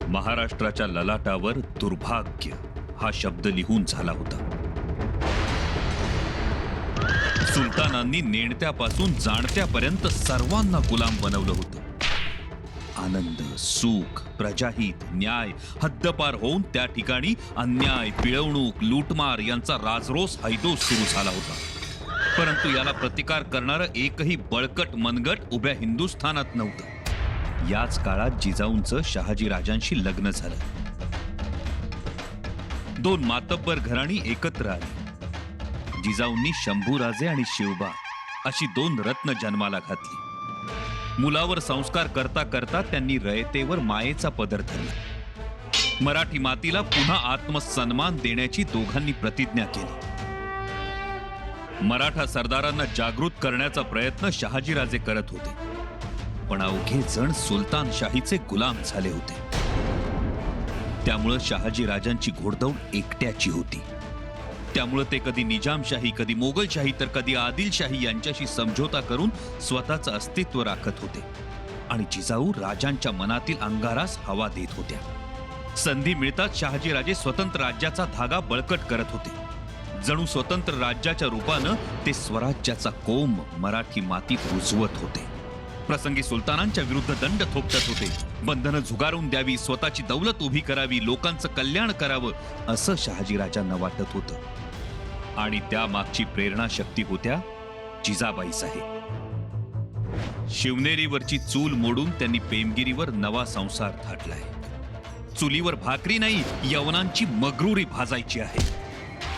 महाराष्ट्राच्या ललाटावर दुर्भाग्य हा शब्द लिहून झाला होता. सुलतानांनी नेणत्यापासून जाणत्यापर्यंत सर्वांना गुलाम बनवलं होतं. आनंद, सुख, प्रजाहित, न्याय हद्दपार होऊन त्या ठिकाणी अन्याय, पिळवणूक, लूटमार यांचा राजरोस हैदोस सुरू झाला होता. परंतु याला प्रतिकार करणारं एकही बळकट मनगट उभ्या हिंदुस्थानात नव्हतं. याच काळात जिजाऊंचं शहाजी राजांशी लग्न झालं. दोन मातब्बर घराणी एकत्र आली. जिजाऊंनी शंभूराजे आणि शिवबा अशी दोन रत्न जन्माला घातली. मुलावर संस्कार करता करता त्यांनी रयतेवर मायेचा पदर धरला. मराठी मातीला पुन्हा आत्मसन्मान देण्याची दोघांनी प्रतिज्ञा केली. मराठा सरदारांना जागृत करण्याचा प्रयत्न शहाजीराजे करत होते. पण अवघे जण सुलतानशाहीचे गुलाम झाले होते. त्यामुळे शहाजीराजांची घोडदौड एकट्याची होती. त्यामुळे ते कधी निजामशाही, कधी मोगलशाही, तर कधी आदिलशाही यांच्याशी समझोता करून स्वतःचं अस्तित्व राखत होते. आणि जिजाऊ राजांच्या मनातील अंगारास हवा देत होत्या. संधी मिळताच शहाजीराजे स्वतंत्र राज्याचा धागा बळकट करत होते. जणू स्वतंत्र राज्याच्या रूपानं ते स्वराज्याचा कोंब मराठी मातीत रुजवत होते. प्रसंगी सुलतानांच्या विरुद्ध दंड थोपटत होते. बंधनं झुगारून द्यावी, स्वतःची दौलत उभी करावी, लोकांचं कल्याण करावं असं शहाजीराजांना वाटत होतं. आणि त्या मागची प्रेरणा शक्ती होत्या जिजाबाई साहेब. शिवनेरीवरची चूल मोडून त्यांनी पेमगिरीवर नवा संसार थाटलाय. चुलीवर भाकरी नाही, यवनांची मगरुरी भाजायची आहे.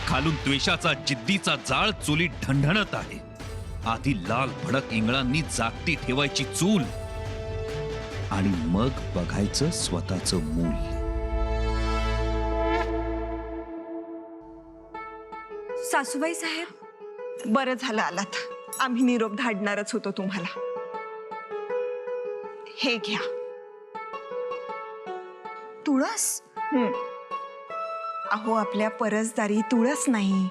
खालून द्वेषाचा, जिद्दीचा जाळ चुलीत ढणढणत आहे. आधी लाल भडक इंगळांनी जागती ठेवायची चूल आणि मग बघायचं स्वतःचं मूल. सासूबाई साहेब, बरं झालं आलात. आम्ही निरोप धाडणारच होतो तुम्हाला. हे घ्या. तुळस? अहो, आपल्या परसदारी तुळस नाही.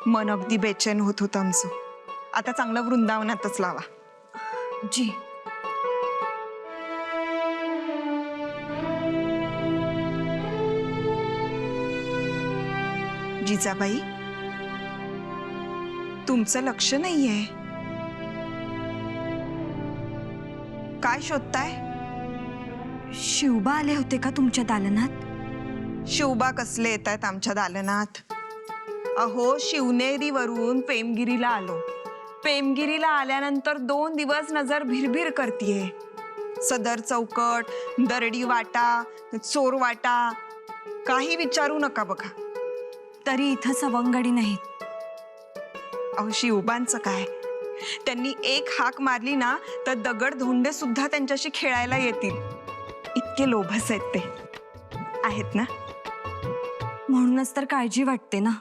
मन अगदी बेचैन होत होतं आमचं. आता चांगलं वृंदावनातच लावा. जी. जिजाबाई, तुमचं लक्ष नाहीये. काय शोधताय? शिवबा आले होते का तुमच्या दालनात? शिवबा कसले येत आहेत आमच्या दालनात? अहो, शिवनेरीवरून पेमगिरीला आलो. पेमगिरीला आल्यानंतर 2 दिवस नजर भिरभिर करतीये. सदर चौकट, दरडी वाटा, चोर वाटा, काही विचारू नका बघा. तरी इथं सवंगडी नाहीत. अहो, शिवबांचं काय, त्यांनी एक हाक मारली ना तर दगड धोंडे सुद्धा त्यांच्याशी खेळायला येतील. इतके लोभस आहेत ते. आहेत ना? म्हणूनच तर काळजी वाटते ना.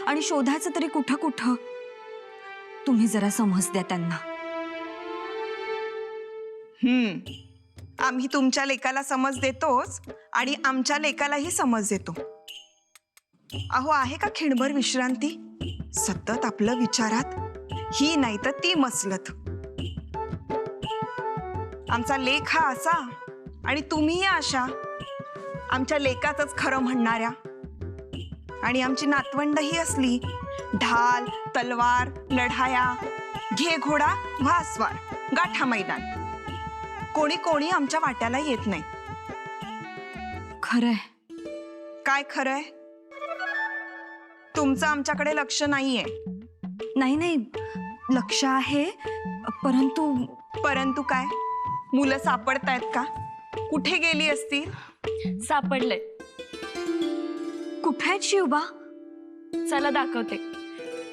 आणि शोधायचं तरी कुठं कुठं. तुम्ही जरा समज द्या त्यांना. आम्ही तुमच्या लेकाला समज देतोच आणि आमच्या लेकालाही समज देतो. अहो, आहे का खिणभर विश्रांती? सतत आपलं विचारात ही नाही तर ती मसलत. आमचा लेख हा असा आणि तुम्हीही अशा. आमच्या लेकाचंच खरं म्हणणाऱ्या. आणि आमची नातवंड ही असली ढाल, तलवार, लढाया, घे घोडा, व्हासवार, गाठा मैदान. कोणी कोणी आमच्या वाट्याला येत नाही. खरंय. काय खरंय? तुमचं आमच्याकडे लक्ष नाहीये. नाही नाही, लक्ष आहे. परंतु परंतु काय? मुलं सापडतायत का? कुठे गेली असती? सापडलंय. कुठे आहेत शिवबा? चला दाखवते.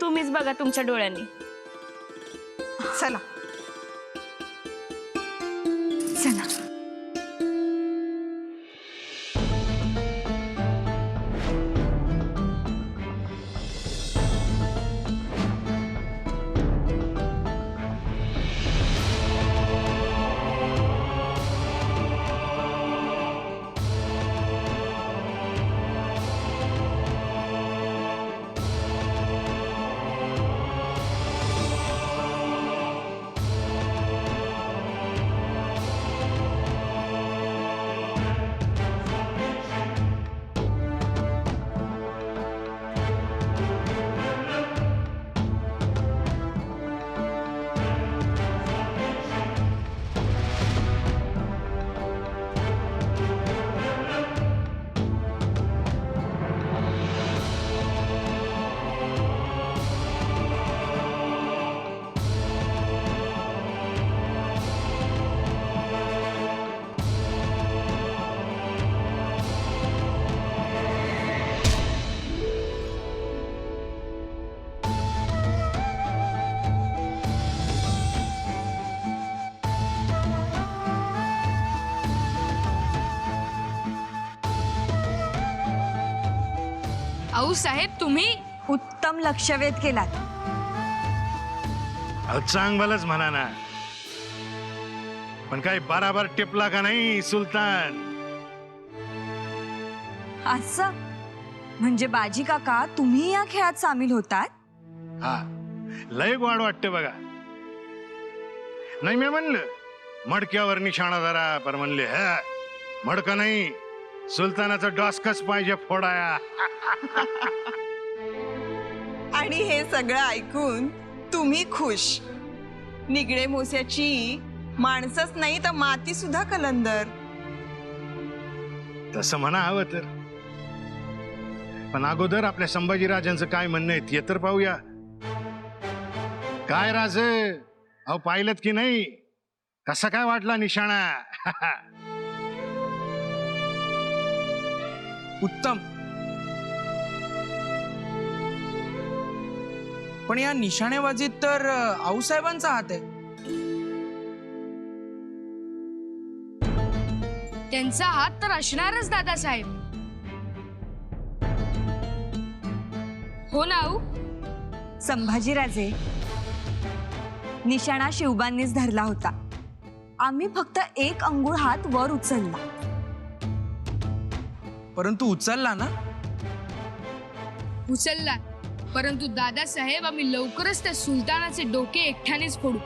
तुम्हीच बघा तुमच्या डोळ्यांनी. चला. चला. आऊ साहेब तुम्ही उत्तम लक्षवेध केलात. चांगलंच म्हणा ना, पण काही बराबर टिपला का नाही सुलतान? असं म्हणजे बाजी काका तुम्ही या खेळात सामील होतात? हा, लय गोड वाटते बघा. नाही मी म्हणलं मडक्यावर निशाणा धरा, पर म्हणले ह मडक नाही, सुलतानाचा डॉस्कच पाहिजे फोडाया. आणि हे सगळं ऐकून तुम्ही खुश. निगडे मोस्याची माणसंच नाही तर माती सुद्धा कलंदर. तसं म्हणा हवं तर, पण अगोदर आपल्या संभाजीराजांचं काय म्हणणं आहे ते तर पाहूया. काय राज, अहो पाहिलं की नाही? कसा काय वाटला निशाणा? उत्तम. पण या निशाणेबाजीत तर आऊसाहेबांचा हात आहे. त्यांचा हात तर असणारच दादासाहेब. हो ना आऊ? संभाजीराजे, निशाणा शिवबांनीच धरला होता. आम्ही फक्त एक अंगुळ हात वर उचलला. परंतु उचलला ना? उचलला, परंतु दादासाहेब आम्ही लवकरच त्या सुलतानाचे डोके एकट्यानेच फोडू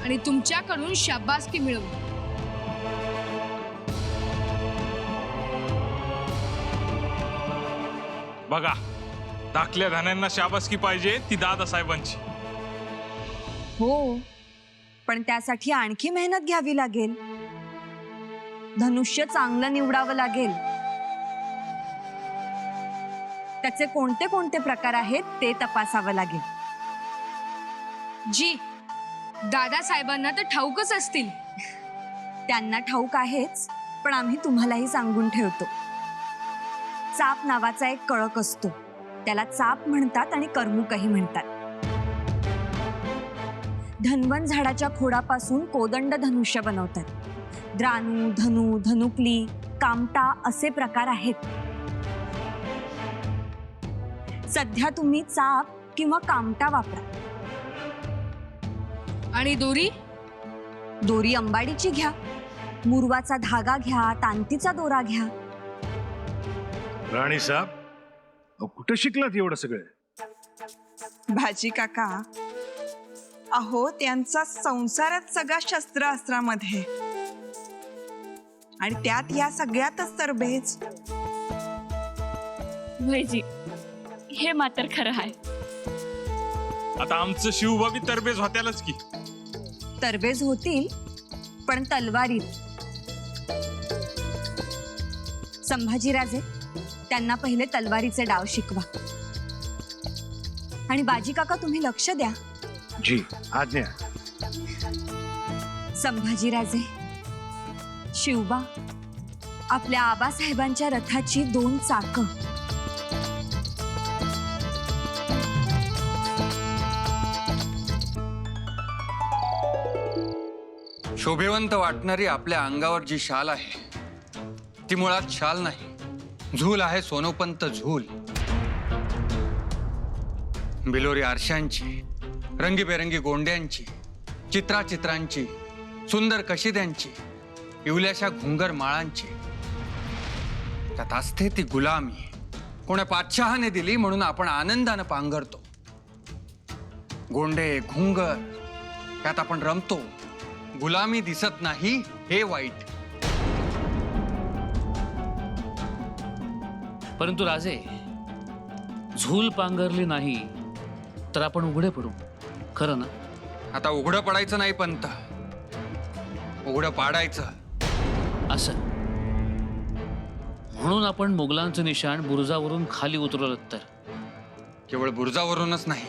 आणि तुमच्याकडून शाबासकी मिळवू. बघा, धाकल्या धान्यांना शाबासकी पाहिजे ती दादासाहेबांची. हो, पण त्यासाठी आणखी मेहनत घ्यावी लागेल. धनुष्य चांगलं निवडावं लागेल. त्याचे कोणते कोणते प्रकार आहेत ते तपासावं लागेल. जी, दादासाहेबांना तर ठाऊकच असतील. त्यांना ठाऊक आहेच, पण आम्ही तुम्हालाही सांगून ठेवतो. चाप नावाचा एक कळक असतो. त्याला चाप म्हणतात आणि करमुकही म्हणतात. धन्वन झाडाच्या खोडापासून कोदंड धनुष्य बनवतात. द्राणू, धनु, धनुकली, कामटा असे प्रकार आहेत. सध्या तुम्ही चाप किंवा कामटा वापरा. आणि दोरी? दोरी अंबाडीची घ्या. मुरवाचा धागा घ्या, तांतीचा दोरा घ्या. राणी साहेब, अहो कुठं शिकलात एवढं सगळं? भाजी काका, अहो त्यांचा संसारच सगळा शस्त्रास्त्रामध्ये, आणि त्यात या सगळ्यातच तरबेज. वैजी, हे मात्र खरं आहे. आता आमचं शिवबा बी तरबेज होत्यालच की. तरबेज होतील, पण तलवारीत. संभाजीराजे, त्यांना पहिले तलवारीचे डाव शिकवा. आणि बाजी काका तुम्ही लक्ष द्या. जी आज्ञा. संभाजीराजे, शिवबा, आपल्या आबासाहेबांच्या रथाची 2 चाकं. शोभेवंत वाटणारी आपल्या अंगावर जी शाल आहे ती मुळात शाल नाही, झूल आहे. सोनोपंत झूल. बिलोरी आरशांची, रंगीबेरंगी गोंड्यांची, चित्रांची, सुंदर कशिद्यांची, इवल्याशा घुंगर माळांची. त्यात असते ती गुलामी. कोण्या पातशहाने दिली म्हणून आपण आनंदानं पांघरतो. गोंडे, घुंगर त्यात आपण रमतो. गुलामी दिसत नाही हे वाईट. परंतु राजे, झूल पांघरली नाही तर आपण उघडे पडू, खरं ना? आता उघडं पडायचं नाही पंत, उघडं पाडायचं. असं म्हणून आपण मुघलांचं निशाण बुरुजावरून खाली उतरवलं तर? केवळ बुरुजावरूनच नाही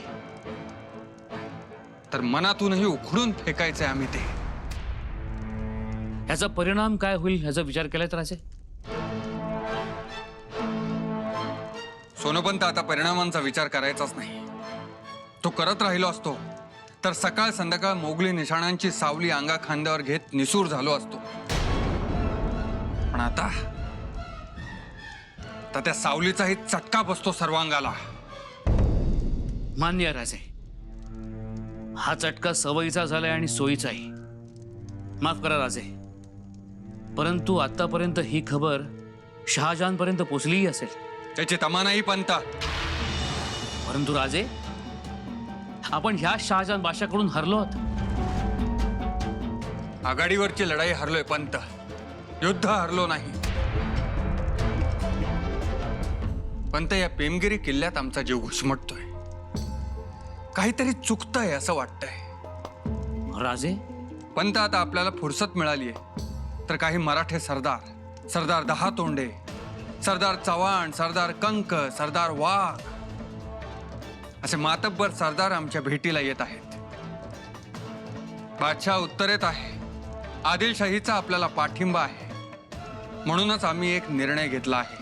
तर मनातूनही उखडून फेकायचंय आम्ही ते. ह्याचा परिणाम काय होईल ह्याचा विचार केलाय तर राजे? सोनोपंत, आता परिणामांचा विचार करायचाच नाही. तो करत राहिलो असतो तर सकाळ संध्याकाळ मोगली निशाणांची सावली अंगा खांद्यावर घेत निसूर झालो असतो. पण तर त्या सावलीचाही चटका बसतो सर्वांगाला. मान्य आहे राजे, हा चटका सवयीचा झालाय आणि सोयीचाही. माफ करा राजे, परंतु आतापर्यंत ही खबर शहाजहान पर्यंत पोचलीही असेल. त्याची तमा नाही पंत. परंतु राजे, आपण ह्या शहाजहान बादशाकडून हरलो आहोत. आघाडीवरची लढाई हरलोय पंत, युद्ध हरलो नाही. पंत, या पेमगिरी किल्ल्यात आमचा जीव घुसमटतोय. काहीतरी चुकतंय असं वाटतंय. राजे, पंत, आता आपल्याला फुरसत मिळालीये तर काही मराठे सरदार, सरदार दहा तोंडे, सरदार चव्हाण, सरदार कंक, सरदार वाघ असे मातब्बर सरदार आमच्या भेटीला येत आहेत. बादशाह उत्तरेत आहे. आदिलशाहीचा आपल्याला पाठिंबा आहे. म्हणूनच आम्ही एक निर्णय घेतला आहे.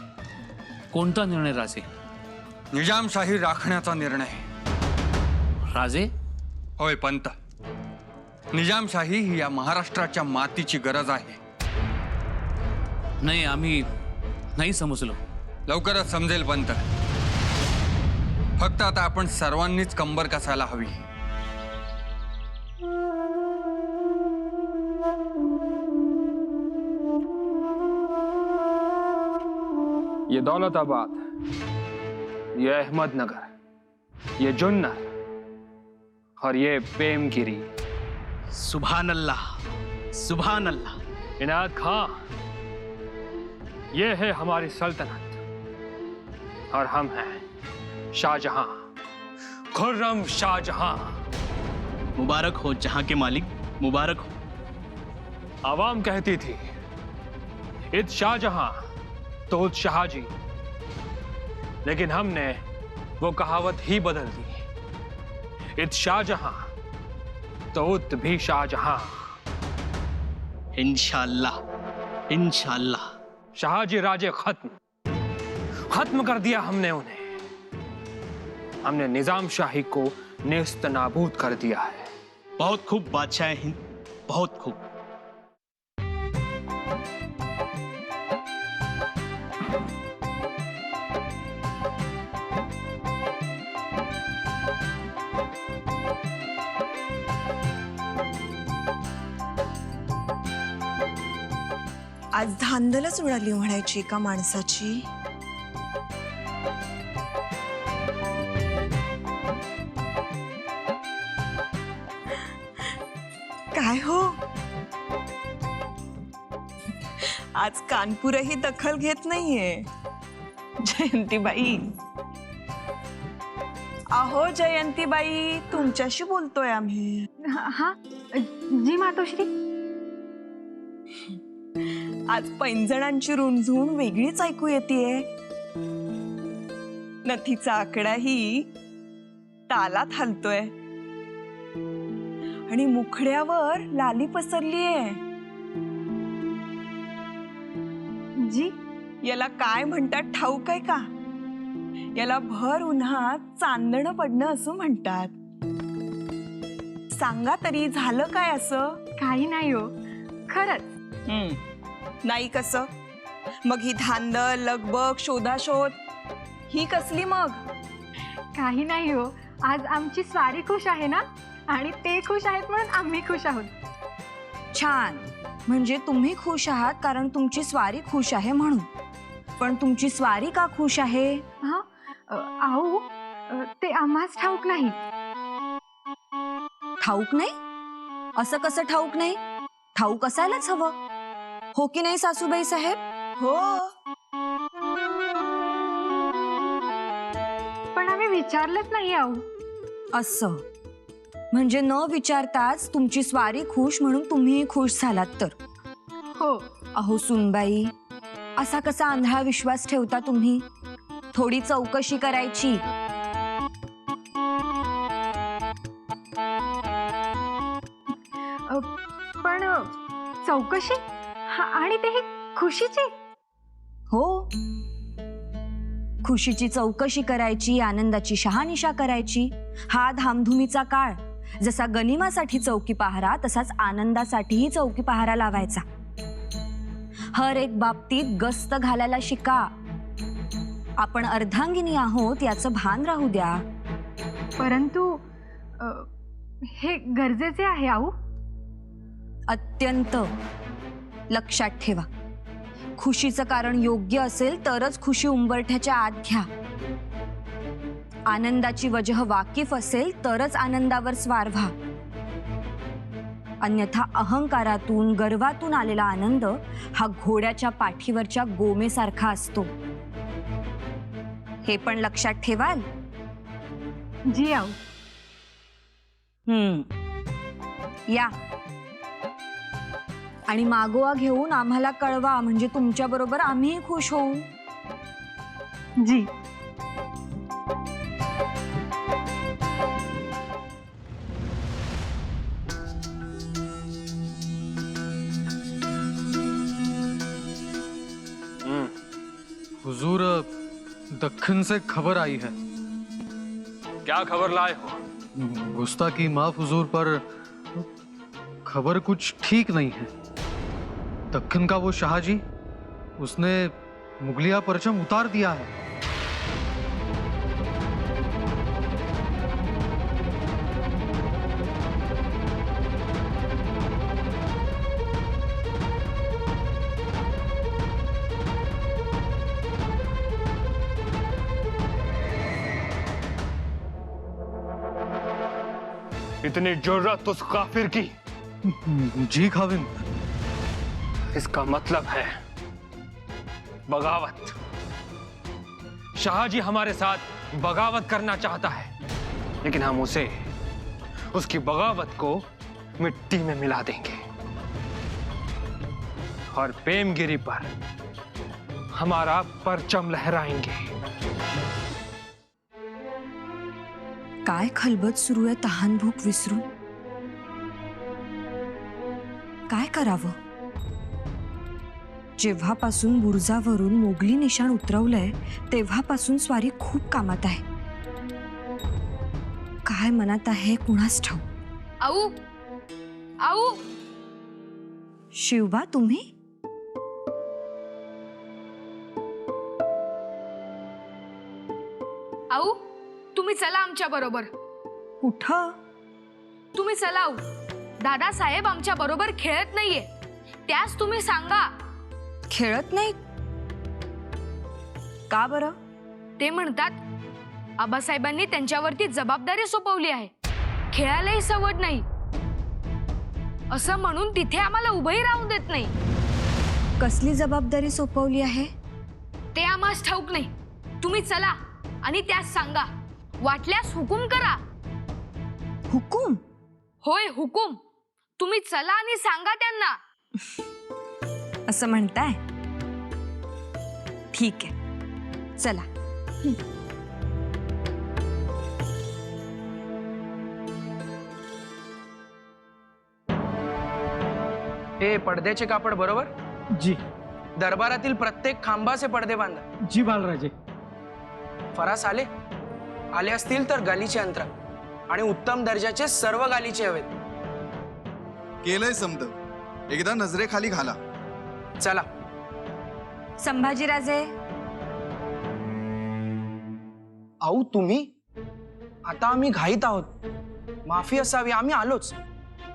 कोणता निर्णय राजे? निजामशाही राखण्याचा निर्णय. राजे, होय पंत, निजामशाही ही या महाराष्ट्राच्या मातीची गरज आहे. नाही, आम्ही नाही समजलो. लवकरच समजेल पंत. फक्त आता आपण सर्वांनीच कंबर कसायला हवी. ये दौलताबाद, ये अहमदनगर, ये जुन्नर और ये पेमगिरी. सुभान अल्लाह, सुभान अल्लाह. इनायत खां, ये है हमारी सल्तनत और हम हैं शाहजहां, खुर्रम शाहजहां. मुबारक हो जहां के मालिक, मुबारक हो. आवाम कहती थी ईद शाहजहां तो उद शाहजी, लेकिन हमने वो कहावत ही बदल दी. ईद शाहजहां तो उद भी शाहजहां. इंशाअल्लाह, इंशाअल्लाह. शाहजी राजे खत्म कर दिया हमने उन्हें. हमने निजाम शाही को नेस्त नाबूद कर दिया है. बहुत खूब बादशाह हिंद, बहुत खूब. आज धांदलच उडाली म्हणायची का माणसाची. काय हो, आज कानपूरही दखल घेत नाहीये. जयंतीबाई, अहो जयंतीबाई, तुमच्याशी बोलतोय आम्ही. हा जी मातोश्री. आज पैंजणांची रुणझुण वेगळीच ऐकू येतेय. नथीचा आकडाही तालात हलतोय आणि मुखड्यावर लाली पसरलीये. जी, याला काय म्हणतात ठाऊक आहे का? याला भर उन्हात चांदणं पडणं असं म्हणतात. सांगा तरी, झालं काय असं? काही नाही हो, खरंच. नाही कसं? मग ही धांदल, लगबग, शोधाशोध ही कसली मग? काही नाही हो, आज आमची स्वारी खुश आहे ना, आणि ते खुश आहेत म्हणून आम्ही खुश आहोत. छान. म्हणजे तुम्ही खुश आहात कारण तुमची स्वारी खुश आहे म्हणून. पण तुमची स्वारी का खुश आहे? हा, आऊ, ते आम्हाच ठाऊक नाही. ठाऊक नाही? असं कसं ठाऊक नाही? ठाऊक असायलाच हवं, हो की नाही सासूबाई साहेब? हो. पण आम्ही विचारलंच नाही आऊ. असं म्हणजे न विचारताच तुमची स्वारी खुश म्हणून तुम्ही खुश झालात तर? हो. अहो सुनबाई, असा कसा आंधळा विश्वास ठेवता तुम्ही? थोडी चौकशी करायची. पण चौकशी आणि तेही खुशीची? हो, खुशीची चौकशी करायची, आनंदाची शहानिशा करायची. हा धामधुमीचा काळ. जसा गनिमासाठी चौकी पहारा, तसाच आनंदासाठीही चौकी पहारा लावायचा. हर एक बाबतीत गस्त घालायला शिका. आपण अर्धांगिनी आहोत याचं भान राहू द्या. परंतु हे गरजेचे आहे आऊ. अत्यंत. लक्षात ठेवा, खुशीचं कारण योग्य असेल तरच खुशी उंबरठ्याच्या आत घ्या. आनंदाची वजह वाकिफ असेल तरच आनंदावर स्वार व्हा. अन्यथा अहंकारातून गर्वातून आलेला आनंद हा घोड्याच्या पाठीवरच्या गोमेसारखा असतो. हे पण लक्षात ठेवाल. जी आऊ. या आणि मागोवा घेऊन आम्हाला कळवा, म्हणजे तुमच्या बरोबर आम्ही खुश होऊ. जी. हुजूर, दक्कन से खबर आई है. क्या खबर लाए हो? गुस्ताखी माफ हुजूर, पर खबर कुछ ठीक नहीं है. दक्कन का वो शाहजी, उसने मुगलिया परचम उतार दिया है. इतनी जुर्रत उस काफिर की? जी खाविन. इसका मतलब है बगावत. शाहजी हमारे साथ बगावत करना चाहता है, लेकिन हम उसे, उसकी बगावत को मिट्टी में मिला देंगे और प्रेमगिरी पर हमारा परचम लहराएंगे. काय खलबत सुरू आहे तहान भूक विसरून. काय करावं? जेव्हापासून बुर्जावरून मोगली निशाण उतरवलंय तेव्हापासून स्वारी खूप कामात आहे. काय मनात आहे कुणास ठाऊक. आऊ आऊ. शिवबा, तुम्ही? आऊ, तुम्ही चला आमच्या बरोबर. कुठं? तुम्ही चला आऊ. दादासाहेब आमच्या बरोबर खेळत नाहीये, त्यास तुम्ही सांगा. खेळत नाही? का बरं? ते म्हणतात आबासाहेबांनी त्यांच्यावरती जबाबदारी सोपवली आहे, खेळायलाही सवड नाही असं म्हणून तिथे आम्हाला उभंही राहू देत नाही. कसली जबाबदारी सोपवली आहे? ते आम्हास ठाऊक नाही. तुम्ही चला आणि त्यास सांगा. वाटल्यास हुकूम करा. हुकूम? होय, हुकूम. तुम्ही चला आणि सांगा त्यांना. असं म्हणताय? ठीक आहे, चला. हे पडद्याचे कापड बरोबर? जी. दरबारातील प्रत्येक खांबाचे पडदे बांधा. जी बालराजे. फरास आले आले असतील तर गालीचे अंतर आणि उत्तम दर्जाचे सर्व गालीचे हवेत. केलंय समद. एकदा नजरेखाली घाला. चला. संभाजीराजे. आऊ, तुम्ही? आता आम्ही घाईत आहोत, माफी असावी. आम्ही आलोच.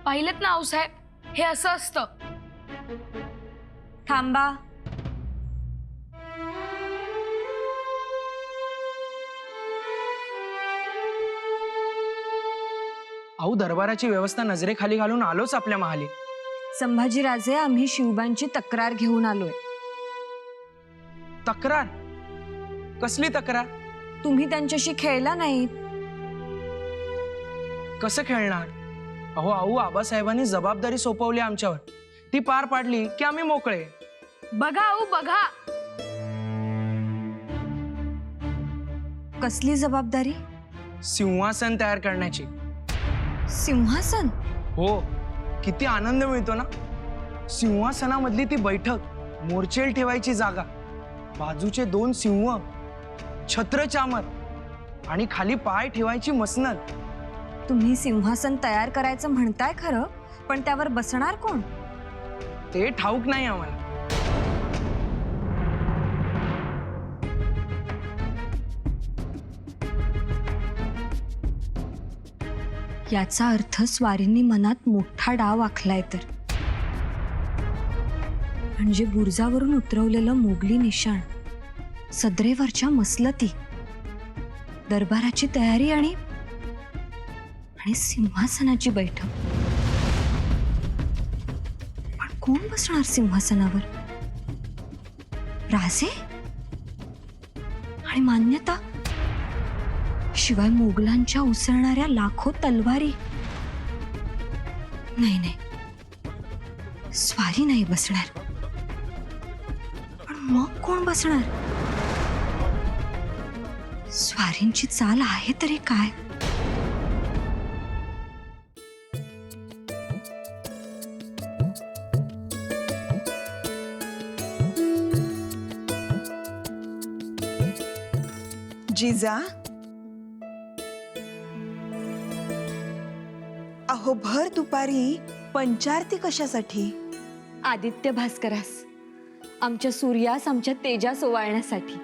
पाहिलं ना आऊसाहेब, हे असं असतं. थांबा. आऊ, दरबाराची व्यवस्था नजरेखाली घालून आलोच आपल्या महाली. संभाजीराजे, आम्ही शिवबांची तक्रार घेऊन आलोय. तक्रार? कसली तक्रार? तुम्ही त्यांच्याशी खेळला नाहीत. कसं खेळणार? अहो आऊ, आबासाहेबांनी जबाबदारी सोपवली आमच्यावर, ती पार पाडली की आम्ही मोकळे. बघा आऊ, बघा. कसली जबाबदारी? सिंहासन तयार करण्याची. सिंहासन? हो. किती आनंद मिळतो ना. सिंहासनामधली ती बैठक, मोर्चेल ठेवायची जागा, बाजूचे 2 सिंह, छत्र चामर आणि खाली पाय ठेवायची मसनद. तुम्ही सिंहासन तयार करायचं म्हणताय खरं, पण त्यावर बसणार कोण? ते ठाऊक नाही आम्हाला. याचा अर्थ स्वारींनी मनात मोठा डाव आखलाय तर. म्हणजे बुर्जावरून उतरवलेलं मोगली निशाण, सदरेवरच्या मसलती, दरबाराची तयारी आणि सिंहासनाची बैठक. पण कोण बसणार सिंहासनावर? राजे? आणि मान्यता? शिवाय मोगलांच्या उसळणाऱ्या लाखो तलवारी. नाही नाही, स्वारी नाही बसणार. पण मग कोण बसणार? स्वारींची चाल आहे तरी काय? जिजा, अहो भर दुपारी पंचारती कशासाठी? आदित्य भास्करास, आमच्या सूर्यास आमच्या तेजास ओवाळण्यासाठी.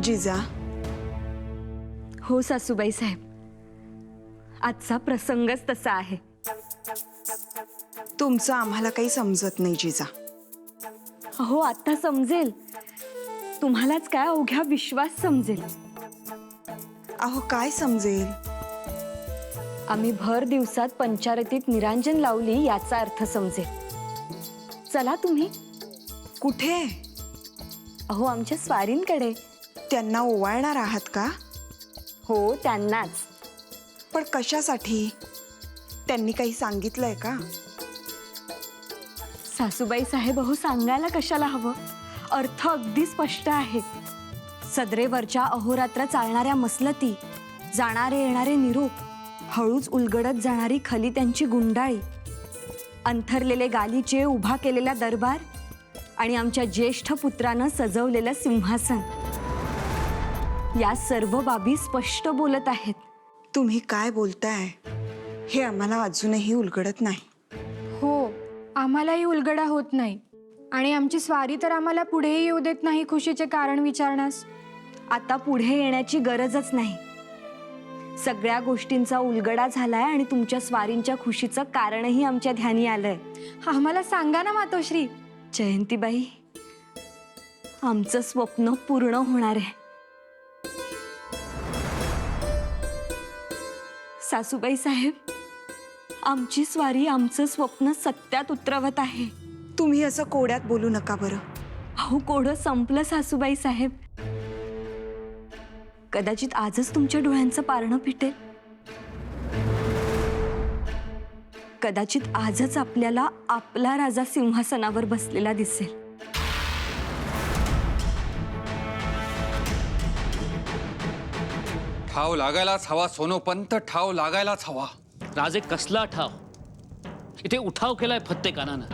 जिजा. हो सासूबाई साहेब, आजचा प्रसंगच तसा आहे. तुमचं आम्हाला काही समजत नाही जिजा. हो आता समजेल. तुम्हालाच काय अवघ्या विश्वास समजेल. अहो काय समजेल? आम्ही भर दिवसात पंचारतीत निरांजन लावली याचा अर्थ समजेल. चला तुम्ही. कुठे? अहो आमच्या स्वारींकडे. त्यांना ओवाळणार आहात का? हो त्यांनाच. पण कशासाठी? त्यांनी काही सांगितलंय का? सासूबाई साहेब, अहो सांगायला कशाला हवं? अर्थ अगदी स्पष्ट आहे. सदरेवरच्या अहोरात्र चालणाऱ्या मसलती, जाणारे येणारे निरोप, हळूच उलगडत जाणारी खली त्यांची गुंडाळी, अंथरलेले गालीचे उभा केलेला दरबार आणि आमच्या ज्येष्ठ पुत्रानं सजवलेलं सिंहासन, या सर्व बाबी स्पष्ट बोलत आहेत. तुम्ही काय बोलताय हे आम्हाला अजूनही उलगडत नाही. हो, आम्हालाही उलगडा होत नाही. आणि आमची स्वारी तर आम्हाला पुढेही येऊ देत नाही खुशीचे कारण विचारण्यास. आता पुढे येण्याची गरजच नाही. सगळ्या गोष्टींचा उलगडा झालाय आणि तुमच्या स्वारींच्या खुशीचं कारणही आमच्या ध्यानी आलंय. आम्हाला सांगा ना मातोश्री. जयंतीबाई, आमचं स्वप्न पूर्ण होणार आहे. सासूबाई साहेब, आमची स्वारी आमचं स्वप्न सत्यात उतरवत आहे. तुम्ही असं कोड्यात बोलू नका बरं. अहो कोडं संपलं सासूबाई साहेब. कदाचित आजच तुमच्या डोळ्यांचं पारणं फिटेल. कदाचित आजच आपल्याला आपला राजा सिंहासनावर बसलेला दिसेल. ठाव लागायलाच हवा सोनोपंत, ठाव लागायलाच हवा. राजे कसला ठाव? इथे उठाव केलाय फत्ते कानानं.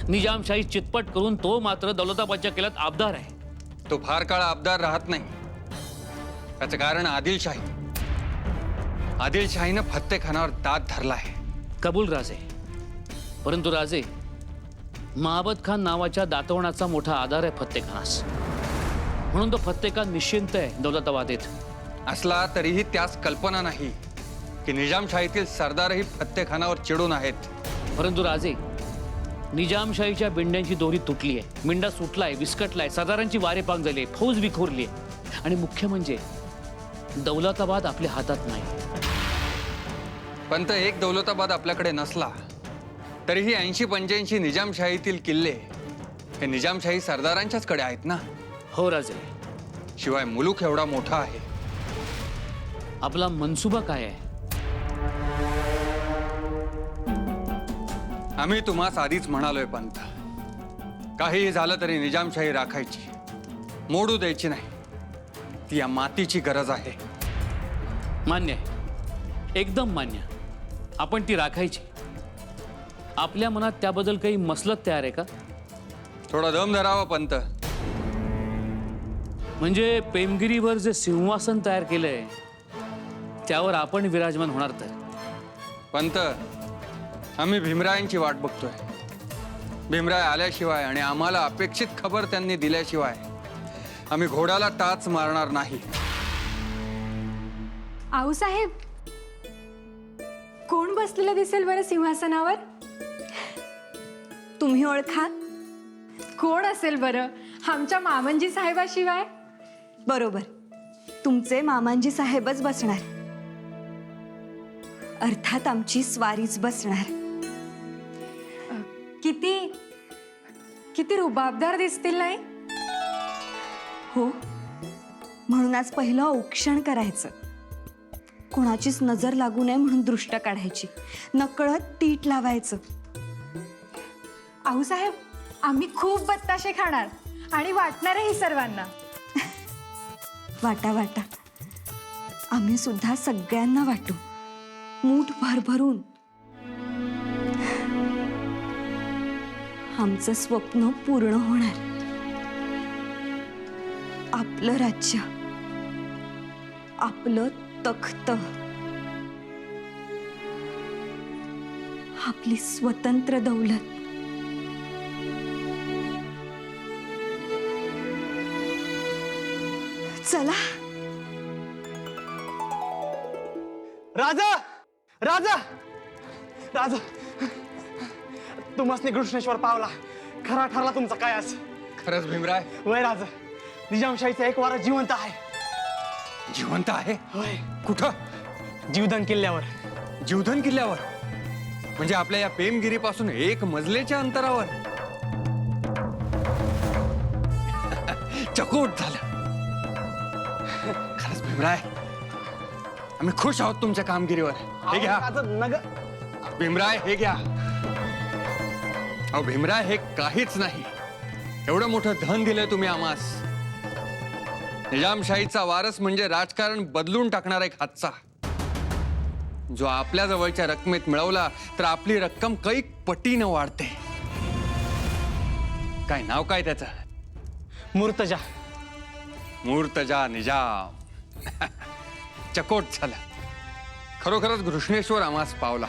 निजामशाही चितपट करून तो मात्र दौलताबादच्या केल्यात आबदार आहे. तो फार काळ आबदार राहत नाही. त्याचं कारण आदिलशाही. आदिलशाहीनं फत्तेखानावर दात धरलाय. कबूल राजे. परंतु राजे, महाबत खान नावाच्या दातवणाचा मोठा आधार आहे फत्तेखानास. म्हणून तो फत्तेखान निश्चिंत आहे दौलताबादेत. असला तरीही त्यास कल्पना नाही की निजामशाहीतील सरदारही फत्तेखानावर चिडून आहेत. परंतु राजे, निजामशाहीच्या बिंड्यांची दोरी तुटली आहे. मिंडा सुटलाय, विस्कटलाय, सरदारांची वारे पांग झाली, फौज विखुरली आहे. आणि मुख्य म्हणजे दौलताबाद आपल्या हातात नाही. पंत, एक दौलताबाद आपल्याकडे नसला तरीही 80-85 निजामशाहीतील किल्ले हे निजामशाही सरदारांच्याच कडे आहेत ना. हो राजे. शिवाय मुलूक एवढा मोठा आहे. आपला मनसुबा काय आहे? आम्ही तुम्हास आधीच म्हणालोय पंत, काहीही झालं तरी निजामशाही राखायची, मोडू द्यायची नाही. ती या मातीची गरज आहे. मान्य आहे, एकदम मान्य. आपण ती राखायची. आपल्या मनात त्याबद्दल काही मसलत तयार आहे का? थोडा दम धरावा पंत. म्हणजे पेमगिरीवर जे सिंहासन तयार केलंय त्यावर आपण विराजमान होणार तर पंत, आम्ही भीमरायांची वाट बघतोय. भीमराय आल्याशिवाय आणि आम्हाला अपेक्षित खबर त्यांनी दिल्याशिवाय आम्ही घोड्याला टाच मारणार नाही. आऊसाहेब, कोण बसलेलं दिसेल बरं सिंहासनावर? तुम्ही ओळखा? कोण असेल बरं? आमच्या मामंजी साहेबाशिवाय? बरोबर, तुमचे मामांजी साहेबच बसणार. अर्थात आमची स्वारीच बसणार. किती किती रुबाबदार दिसतील नाही? हो, म्हणून आज पहिलं औक्षण करायचं. कोणाचीच नजर लागू नये म्हणून दृष्ट काढायची, नकळत तीट लावायचं. आऊसाहेब, आम्ही खूप बत्ताशे खाणार आणि वाटणारही सर्वांना. वाटा वाटा, आम्ही सुद्धा सगळ्यांना वाटू, मूठ भरभरून. आमचं स्वप्न पूर्ण होणार. आपलं राज्य, आपलं तख्त, आपली स्वतंत्र दौलत. चला. राजा, राजा, राजा, तुम्हाला कृष्णेश्वर पावला. खरा ठरला तुमचा काय आज. खरंच भीमराय? वय राजा, निजामशाहीचा एक वारा जिवंत आहे. जिवंत आहे? होय. कुठं? जीवधन किल्ल्यावर. जीवधन किल्ल्यावर? म्हणजे आपल्या या पेमगिरीपासून 1 मजलेच्या अंतरावर? चकोट झालं. खरंच भीमराय, आम्ही खुश आहोत तुमच्या कामगिरीवर. हे घ्या भीमराय, हे घ्या. अहो भीमराय, हे काहीच नाही. एवढं मोठं धन दिलंय तुम्ही आम्हास. निजामशाहीचा वारस म्हणजे राजकारण बदलून टाकणारा एक हातचा, जो आपल्या जवळच्या रकमेत मिळवला तर आपली रक्कम कैक पटीनं वाढते. काय नाव काय त्याचं? मूर्तजा. मूर्तजा निजाम. चकोट झाला. खरोखरच घृष्णेश्वर आम्हास पावला.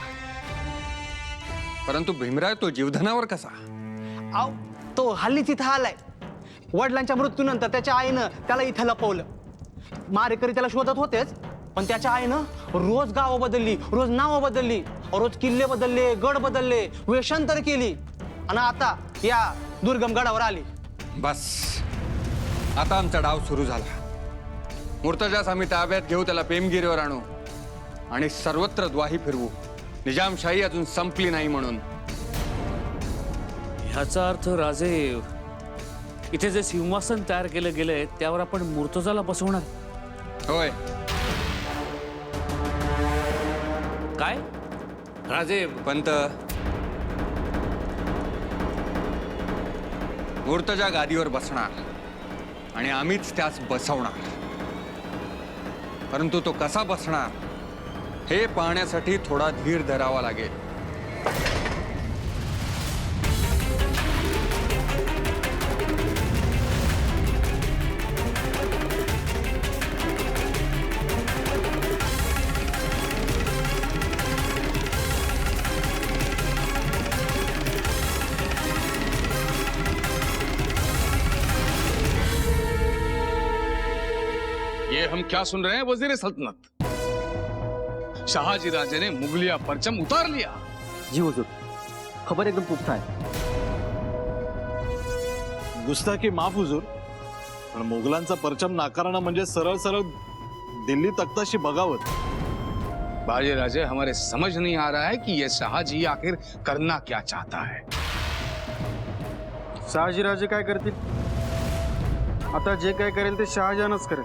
परंतु भीमराय, तो जीवधनावर कसा? आव, तो हल्लीच इथं आलाय. वडिलांच्या मृत्यूनंतर त्याच्या आईनं त्याला इथं लपवलं. मारेकरी त्याला शोधत होतेच, पण त्याच्या आईनं रोज गावं बदलली, रोज नावं बदलली, रोज किल्ले बदलले, गड बदलले, वेषांतर केली आणि आता या दुर्गम गडावर आली. बस, आता आमचा डाव सुरू झाला. मूर्तजास आम्ही ताब्यात घेऊ, त्याला पेमगिरीवर आणू आणि सर्वत्र द्वाही फिरवू. निजामशाही अजून संपली नाही म्हणून. ह्याचा अर्थ राजे, इथे जे सिंहासन तयार केलं गेलंय त्यावर आपण मूर्तजाला बसवणार? होय. काय राजे? पंत, मूर्तजा गादीवर बसणार आणि आम्हीच त्यास बसवणार. परंतु तो कसा बसणार हे पाहण्यासाठी थोडा धीर धरावा लागेल. ये हम क्या सुन रहे हैं वजीर सल्तनत? शाहजी राजे ने मुगलिया परचम उतार लिया. जी हुजूर, खबर एकदम पुख्ता है. गुस्ताखी माफ हुजूर, पण मुघलांचा परचम नाकारणं म्हणजे सरळ सरळ दिल्ली तख्ताशी बगावत. बाजे राजे, हमारे समझ नहीं आ रहा है कि ये शाहजी आखिर करना क्या चाहता है. शहाजीराजे काय करतील? आता जे काय करेल ते शहाजहानच करेल.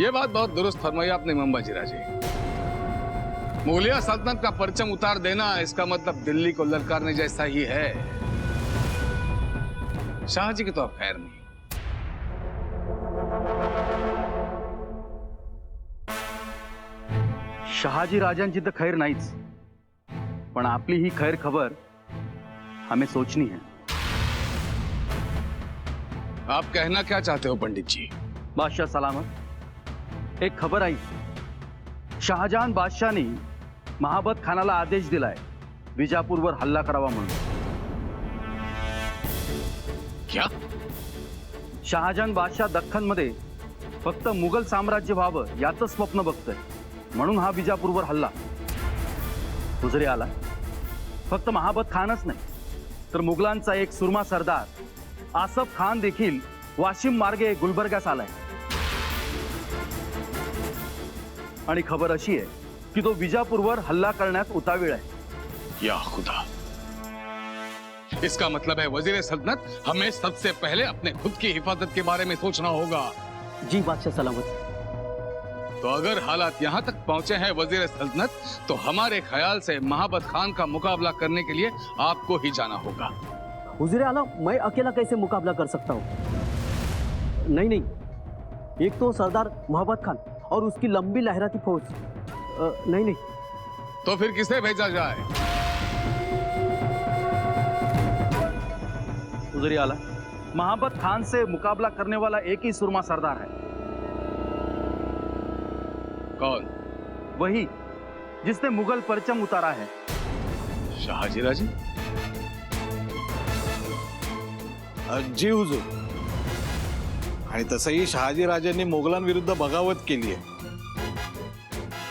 ये बात बहुत दुरुस्त फरमाई आपने मंबाजी राजे. मुगलिया सल्तनत का परचम उतार देना इसका मतलब दिल्ली को ललकारने जैसा ही है. शाहजी की तो अब खैर नहीं. शहाजी राजांची तर खैर नाहीच, पण आपली ही खैर खबर हमें सोचनी है. आप कहना क्या चाहते हो पंडित जी? बादशाह सलामत, एक खबर आई. शाहजहां बादशाह ने महाबत खानाला आदेश दिलाय विजापूरवर हल्ला करावा म्हणून. क्या? शहाजहान बादशाह दख्खनमध्ये फक्त मुघल साम्राज्य व्हावं याचं स्वप्न बघतोय, म्हणून हा विजापूरवर हल्ला. हुजरे आला फक्त महाबत खानच नाही तर मुघलांचा एक सुरमा सरदार आसफ खान देखील वाशिम मार्गे गुलबर्ग्यास आलाय. आणि खबर अशी आहे की तो विजापूरवर हल्ला करण्यास उतावीळ आहे. या खुदा, इसका मतलब है वजीर सल्तनत हमें सबसे पहले अपने खुद की हिफाजत के बारे में सोचना होगा. जी बादशाह सलामत. तो अगर हालात यहाँ तक पहुंचे हैं वजीर सल्तनत, तो हमारे ख्याल से महाबत खान का मुकाबला करने के लिए आपको ही जाना होगा. हुजूर आला, मैं अकेला कैसे मुकाबला कर सकता हूँ? नहीं नहीं, एक तो सरदार महाबत खान और उसकी लंबी लहराती फौज. नहीं नहीं. तो फिर किसे भेजा जाए? हुजूर आला, महाबत खान से मुकाबला करने वाला एक ही सुरमा सरदार है. कौन? वही जिसने मुगल परचम उतारा है. शहाजीराजे? जी हुजूर. आणि तसंही शहाजीराजांनी मोगलांविरुद्ध बगावत केली आहे.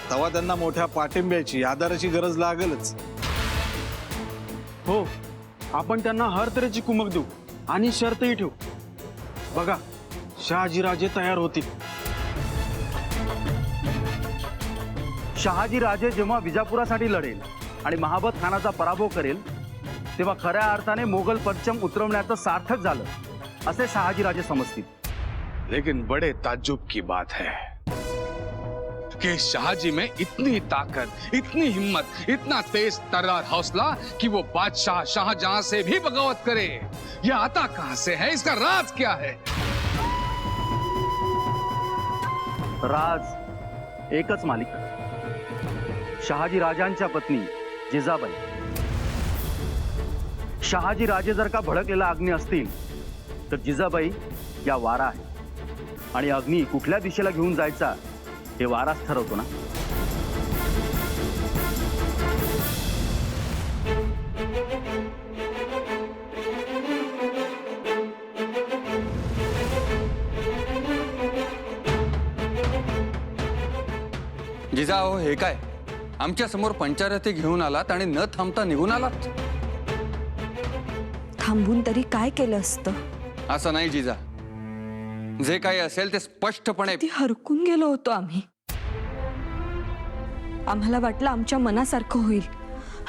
तेव्हा त्यांना मोठ्या पाठिंब्याची आधाराची गरज लागेलच. हो, आपण त्यांना हर तऱ्हेची कुमक देऊ आणि शर्तही ठेवू. बघा, शहाजीराजे तयार होतील. शहाजीराजे जेव्हा विजापुरासाठी लढेल आणि महाबत खानाचा पराभव करेल तेव्हा खऱ्या अर्थाने मोगल परचम उतरवण्याचं सार्थक झालं असे शहाजीराजे समजतील. लेकिन बड़े ताज्जुब की बात है कि शाहजी में इतनी ताकत, इतनी हिम्मत, इतना तेज तर्रार हौसला कि वो बादशाह शाहजहां से भी बगावत करे. ये आता कहां से है? इसका राज क्या है? राज एकच मालिक, शहाजी राजांच्या पत्नी जिजाबाई. शहाजी राजे जर का भडकलेला अग्नी असतील तर जिजाबाई या वारा आहे आणि अग्नी कुठल्या दिशेला घेऊन जायचा हे वाराच ठरवतो ना. जिजाओ, हे काय आमच्या समोर पंचारती घेऊन आलात आणि न थांबता निघून आलात? थांबून तरी काय केलं असतं? असं नाही जिजा, जे काही असेल ते स्पष्टपणे. ती हरकून गेलो होतो आम्ही. आम्हाला वाटलं आमच्या मनासारखं होईल,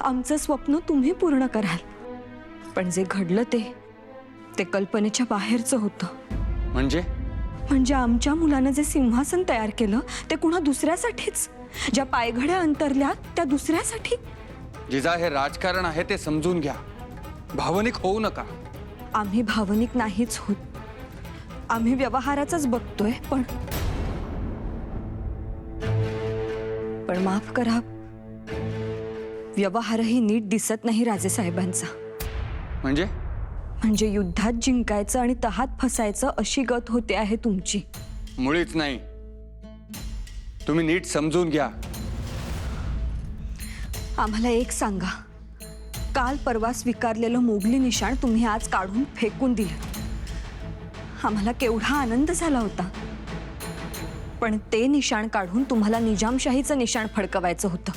आमचं स्वप्न तुम्ही पूर्ण कराल. पण जे घडलं ते कल्पनेच्या बाहेरचं होतं. म्हणजे आमच्या मुलानं जे सिंहासन तयार केलं ते कुणा दुसऱ्यासाठीच, ज्या पायघड्या अंतरल्या त्या दुसऱ्यासाठी. जिजा, हे राजकारण आहे ते समजून घ्या, भावनिक होऊ नका. आम्ही भावनिक नाहीच होत, आम्ही व्यवहाराचाच बघतोय. पण माफ करा, व्यवहारही नीट दिसत नाही राजे साहेबांचा. म्हणजे युद्धात जिंकायचं आणि तहात फसायचं अशी गत होते आहे तुमची. मुळीच नाही. तुम्ही नीट समजून घ्या. आम्हाला एक सांगा, काल परवा स्वीकारलेलं मोगली निशाण तुम्ही आज काढून फेकून दिलं. आम्हाला केवढा आनंद झाला होता. पण ते निशाण काढून तुम्हाला निजामशाहीचं निशाण फडकवायचं होतं,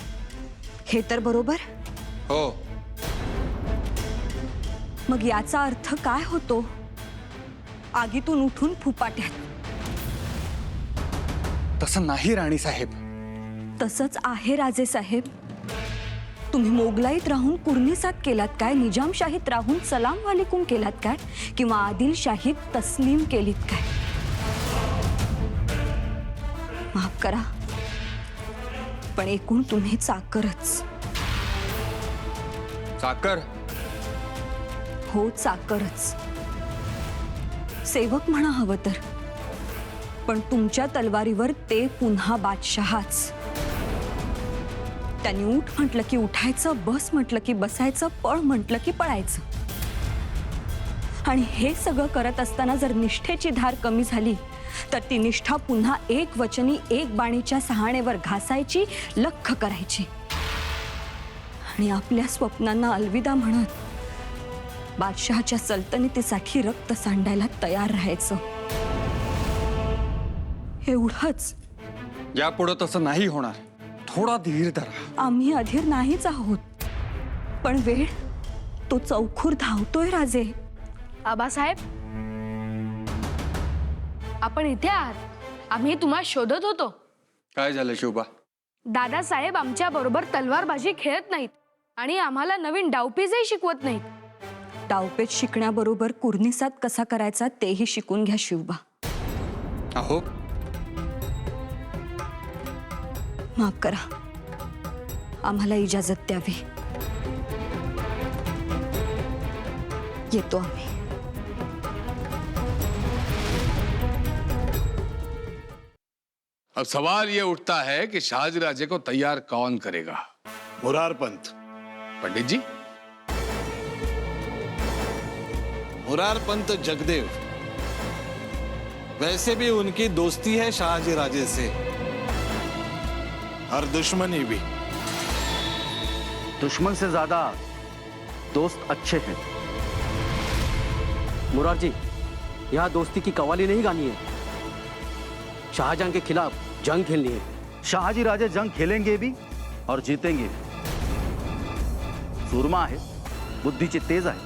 हे तर बरोबर? हो. मग याचा अर्थ काय होतो? आगीतून उठून फुपाट्यात. तसं नाही राणी साहेब. तसंच आहे राजे साहेब. तुम्ही मोगलाईत राहून कुर्निसात केलात काय? निजामशाहीत राहून सलाम वालेकुम केलात काय? किंवा आदिलशाहीत तस्लीम केलीत काय? माफ करा, पण एकूण तुम्ही चाकरच. चाकर? हो, चाकरच. सेवक म्हणा हवं तर, पण तुमच्या तलवारीवर ते पुन्हा बादशहाच. त्यांनी उठ म्हटलं की उठायचं, बस म्हटलं की बसायचं, पळ म्हटलं की पळायचं. आणि हे सगळं करत असताना जर निष्ठेची धार कमी झाली तर ती निष्ठा पुन्हा एक वचनी एक बाणीच्या सहाणेवर घासायची, लख्ख करायची. आणि आपल्या स्वप्नांना अलविदा म्हणत बादशहाच्या सल्तनतीसाठी रक्त सांडायला तयार राहायचं. एवढंच. यापुढं तसं नाही होणार. थोडा धीर धरा. आम्ही अधीर नाहीच आहोत, पण वेळ तो चौखूर धावतोय राजे. आबासाहेब, आपण इथे आहात. आम्ही तुम्हाला शोधत होतो. काय झालं शिवबा? दादासाहेब आमच्या बरोबर तलवारबाजी खेळत नाहीत आणि आम्हाला नवीन डावपेचही शिकवत नाहीत. डावपेच शिकण्याबरोबर कुर्निसात कसा करायचा तेही शिकून घ्या शिवबा. अहो, माफ करा, आम्हाला इजाजत द्यावी. येतो आम्ही. अब सवाल ये उठता है कि शाहजीराजे को तैयार कौन करेगा? मुरार पंत. पंडित जी, मुरार पंत जगदेव. वैसे भी उनकी दोस्ती है शाहजी राजे से, और दुश्मनी भी. दुश्मन से ज्यादा दोस्त अच्छे हैं. मुरारजी, यहाँ दोस्ती की कवाली नहीं गानी है, शाहजहां के खिलाफ जंग खेलनी है. शाहजी राजे जंग खेलेंगे भी और जीतेंगे भी. सूरमा आहे, बुद्धीचे तेज आहे,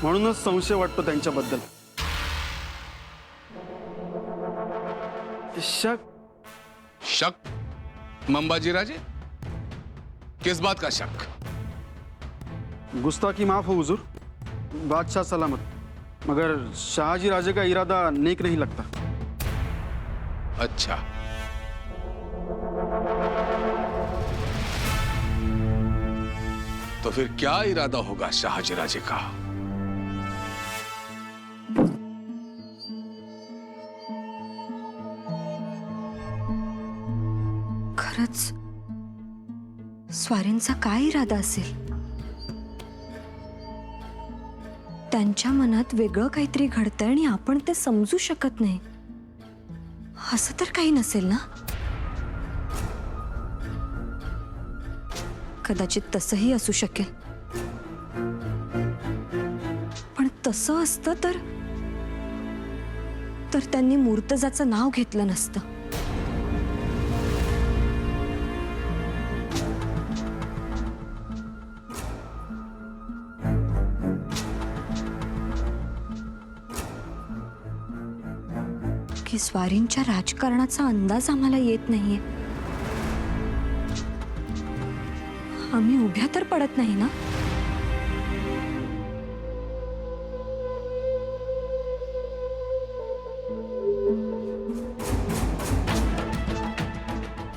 म्हणूनच संशय वाटतो त्यांच्याबद्दल. शक. शक? मंबाजी राजे, किस बात का शक? गुस्ताखी माफ हो हुजूर, बादशाह सलामत, मगर शाहजी राजे का इरादा नेक नहीं लगता. अच्छा, तो फिर क्या इरादा होगा शाहजीराजे का? खरंच स्वारींचा काय इरादा असेल? त्यांच्या मनात वेगळं काहीतरी घडतंय आणि आपण ते समजू शकत नाही. असं तर काही नसेल ना? कदाचित तसंही असू शकेल, पण तसं असतं तर त्यांनी मुर्तजाचं नाव घेतलं नसतं. की स्वारींच्या राजकारणाचा अंदाज आम्हाला येत नाहीये. आम्ही उभ्या तर पडत नाही ना?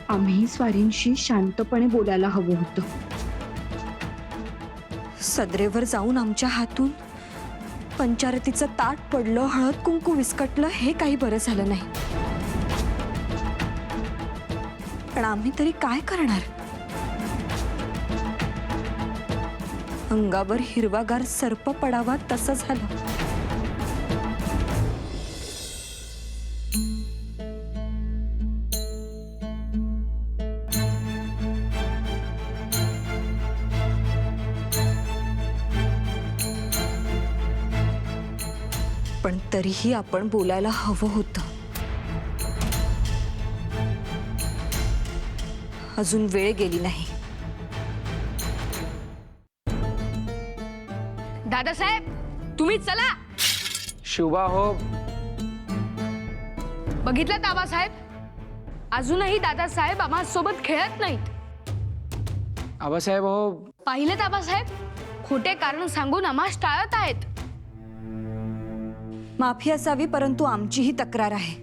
आम्ही स्वारींशी शांतपणे बोलायला हवं होतं. सदरेवर जाऊन आमच्या हातून पंचारतीचं ताट पडलं, हळद कुंकू विस्कटलं, हे काही बरं झालं नाही. पण आम्ही तरी काय करणार? अंगावर हिरवागार सर्प पडावा तसं झालं. पण तरीही आपण बोलायला हवं होतं. अजून वेळ गेली नाही. दादासाहेब, तुम्ही चला. शिवबा हो. बघितलं आबासाहेब, अजूनही दादासाहेब आम्हासोबत खेळत नाहीत. आबासाहेब हो. पाहिलं आबासाहेब, खोटे कारण सांगून आम्हास टाळत आहेत. माफी असावी, परंतु आमचीही तक्रार आहे.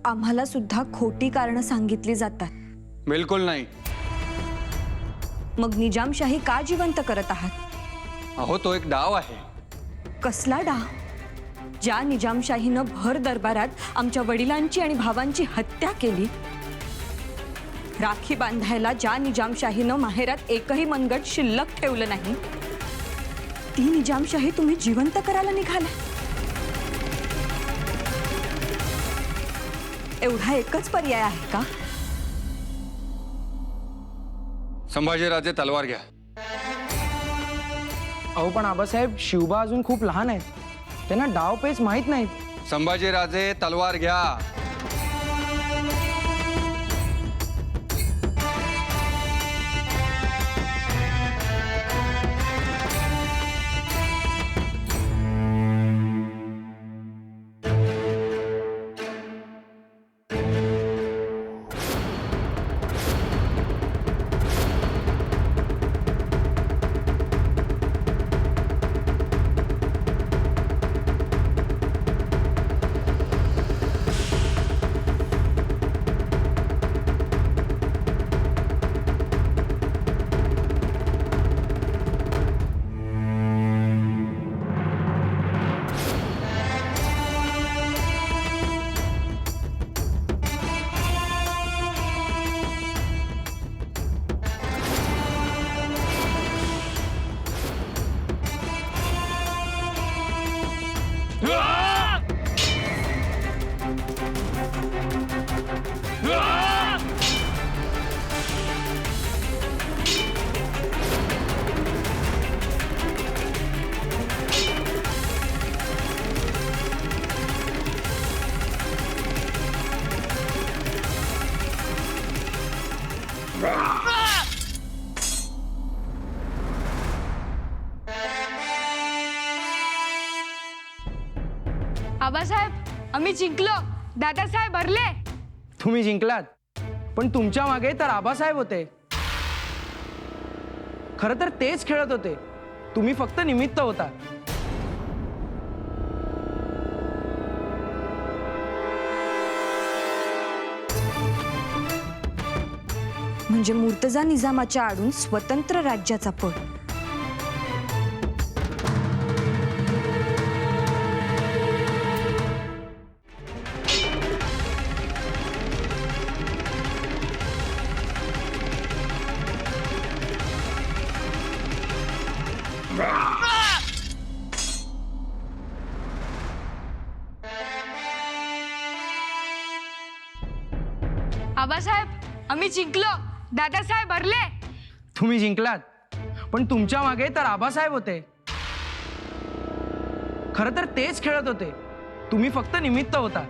आम्हाला सुद्धा खोटी कारणं सांगितली जातात. बिलकुल नाही. मग निजामशाही का जिवंत करत आहात? अहो, तो एक डाव आहे. कसला डाव? ज्या निजामशाहीनं भर दरबारात आमच्या वडिलांची आणि भावांची हत्या केली, राखी बांधायला ज्या निजामशाहीनं माहेरात एकही मनगट शिल्लक ठेवलं नाही, ती निजामशाही तुम्ही जिवंत करायला निघाला. एवढा एकच पर्याय आहे का? संभाजीराजे तलवार घ्या. अहो पण आबासाहेब, शिवबा अजून खूप लहान आहेत, त्यांना डाव पेच माहीत नाहीत. संभाजीराजे तलवार घ्या. आबासाहेब आम्ही जिंकलो. दादासाहेब हरले. तुम्ही जिंकलात, पण तुमच्या मागे तर आबासाहेब होते. खरं तर तेच खेळत होते, तुम्ही फक्त निमित्त होता. म्हणजे मुर्तजा निजामाच्या आडून स्वतंत्र राज्याचा पट. आबासाहेब आम्ही जिंकलो. दादासाहेब हरले. तुम्ही जिंकलात, पण तुमच्या मागे तर आबासाहेब होते. खरं तर तेच खेळत होते, तुम्ही फक्त निमित्त होता.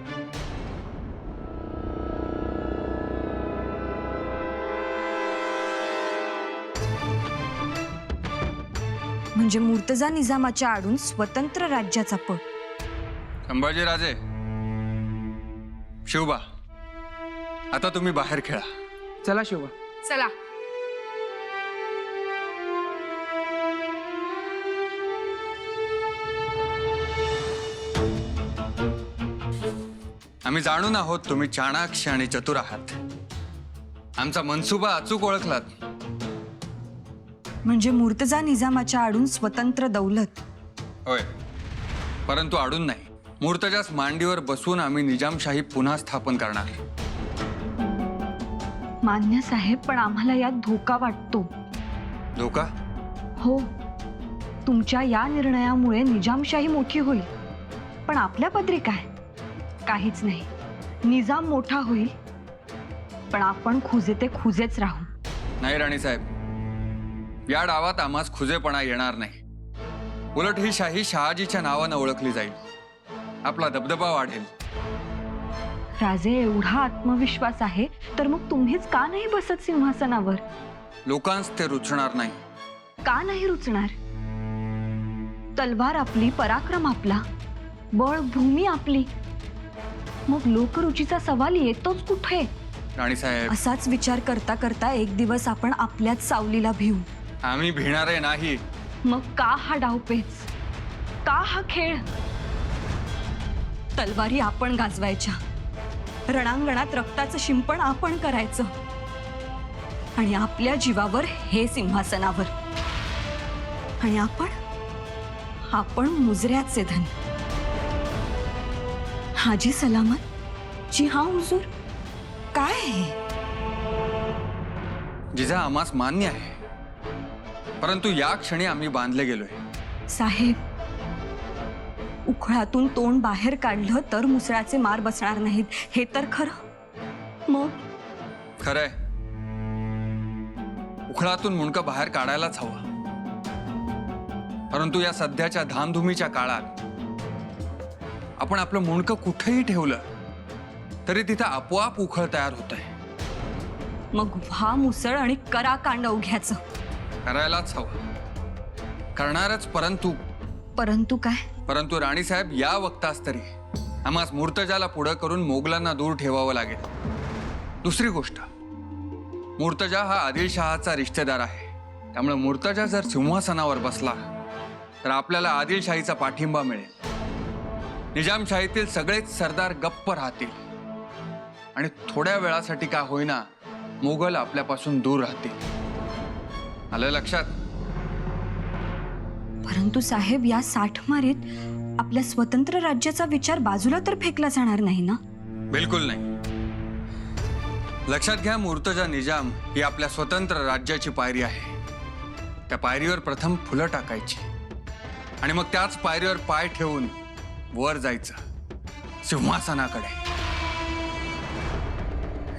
म्हणजे मुर्तजा निजामाच्या आडून स्वतंत्र राज्याचा पट. संभाजीराजे, शिवबा, आता तुम्ही बाहेर खेळा. चला शिवबा. चला. आम्ही जाणून आहोत तुम्ही चाणाक्ष आणि चतुर आहात. आमचा मनसुबा अचूक ओळखलात. म्हणजे मुर्तजा निजामाच्या आडून स्वतंत्र दौलत. होय, परंतु आडून नाही. मुर्तजास मांडीवर बसून आम्ही निजामशाही पुन्हा स्थापन करणार. मान्य साहेब, पण आम्हाला यात धोका वाटतो. धोका? हो, तुमच्या या निर्णयामुळे निजामशाही मोठी होईल, पण आपल्या पदरी काय? काहीच नाही. निजाम मोठा होईल, पण आपण खुजे ते खुजेच राहू. नाही राणीसाहेब, या डावात आम्हास खुजेपणा येणार नाही. उलट ही शाही शहाजीच्या नावानं ओळखली जाईल. आपला दबदबा वाढेल. राजे, एवढा आत्मविश्वास आहे तर मग तुम्हीच का नाही बसत सिंहासनावर? लोकांस ते रुचणार नाही. का नाही रुचणार? तलवार आपली, पराक्रम आपला, बळ भूमी आपली. मग लोकरुचीचा सवाल येतोच कुठे? राणीसाहेब, असाच विचार करता करता एक दिवस आपण आपल्याच सावलीला भिवू. आम्ही भिणारे नाही. मग का हा डावपेच? का हा खेळ? तलवारी आपण गाजवायच्या, रणांगणात रक्ताचं शिंपण आपण करायचं, आणि आपल्या जीवावर हे सिंहासनावर. आणि आपण मुजऱ्याचे धन. हाजी सलामत. जी हा हुजूर. काय आहे? जिजा आम्हास मान्य आहे, परंतु या क्षणी आम्ही बांधले गेलोय. साहेब, उखळातून तोंड बाहेर काढलं तर मुसळाचे मार बसणार नाहीत, हे तर खरं. मग खरंय, उखळातून मुंडकं बाहेर काढायलाच हवं. परंतु या सध्याच्या धामधुमीच्या काळात आपण आपलं मुंडकं कुठेही ठेवलं तरी तिथं आपोआप उखळ तयार होत आहे. मग व्हा मुसळ आणि करा कांड उघ्याचं. करायलाच हवं, करणारच. परंतु काय? परंतु राणीसाहेब, या वक्तास तरी आम्हास मूर्तजाला पुढं करून मोगलांना दूर ठेवावं लागेल. दुसरी गोष्ट, मूर्तजा हा आदिलशहाचा रिश्तेदार आहे. त्यामुळे मूर्तजा जर सिंहासनावर बसला तर आपल्याला आदिलशाहीचा पाठिंबा मिळेल. निजामशाहीतील सगळेच सरदार गप्प राहतील आणि थोड्या वेळासाठी का होईना मोगल आपल्यापासून दूर राहतील. आलं लक्षात? परंतु साहेब, या साठमारीत आपल्या स्वतंत्र राज्याचा विचार बाजूला तर फेकला जाणार नाही ना? बिलकुल नाही. लक्षात घ्या, मूर्तजा निजाम ही आपल्या स्वतंत्र राज्याची पायरी आहे. त्या पायरीवर प्रथम फुलं टाकायची आणि मग त्याच पायरीवर पाय ठेवून वर जायचं सिंहासनाकडे.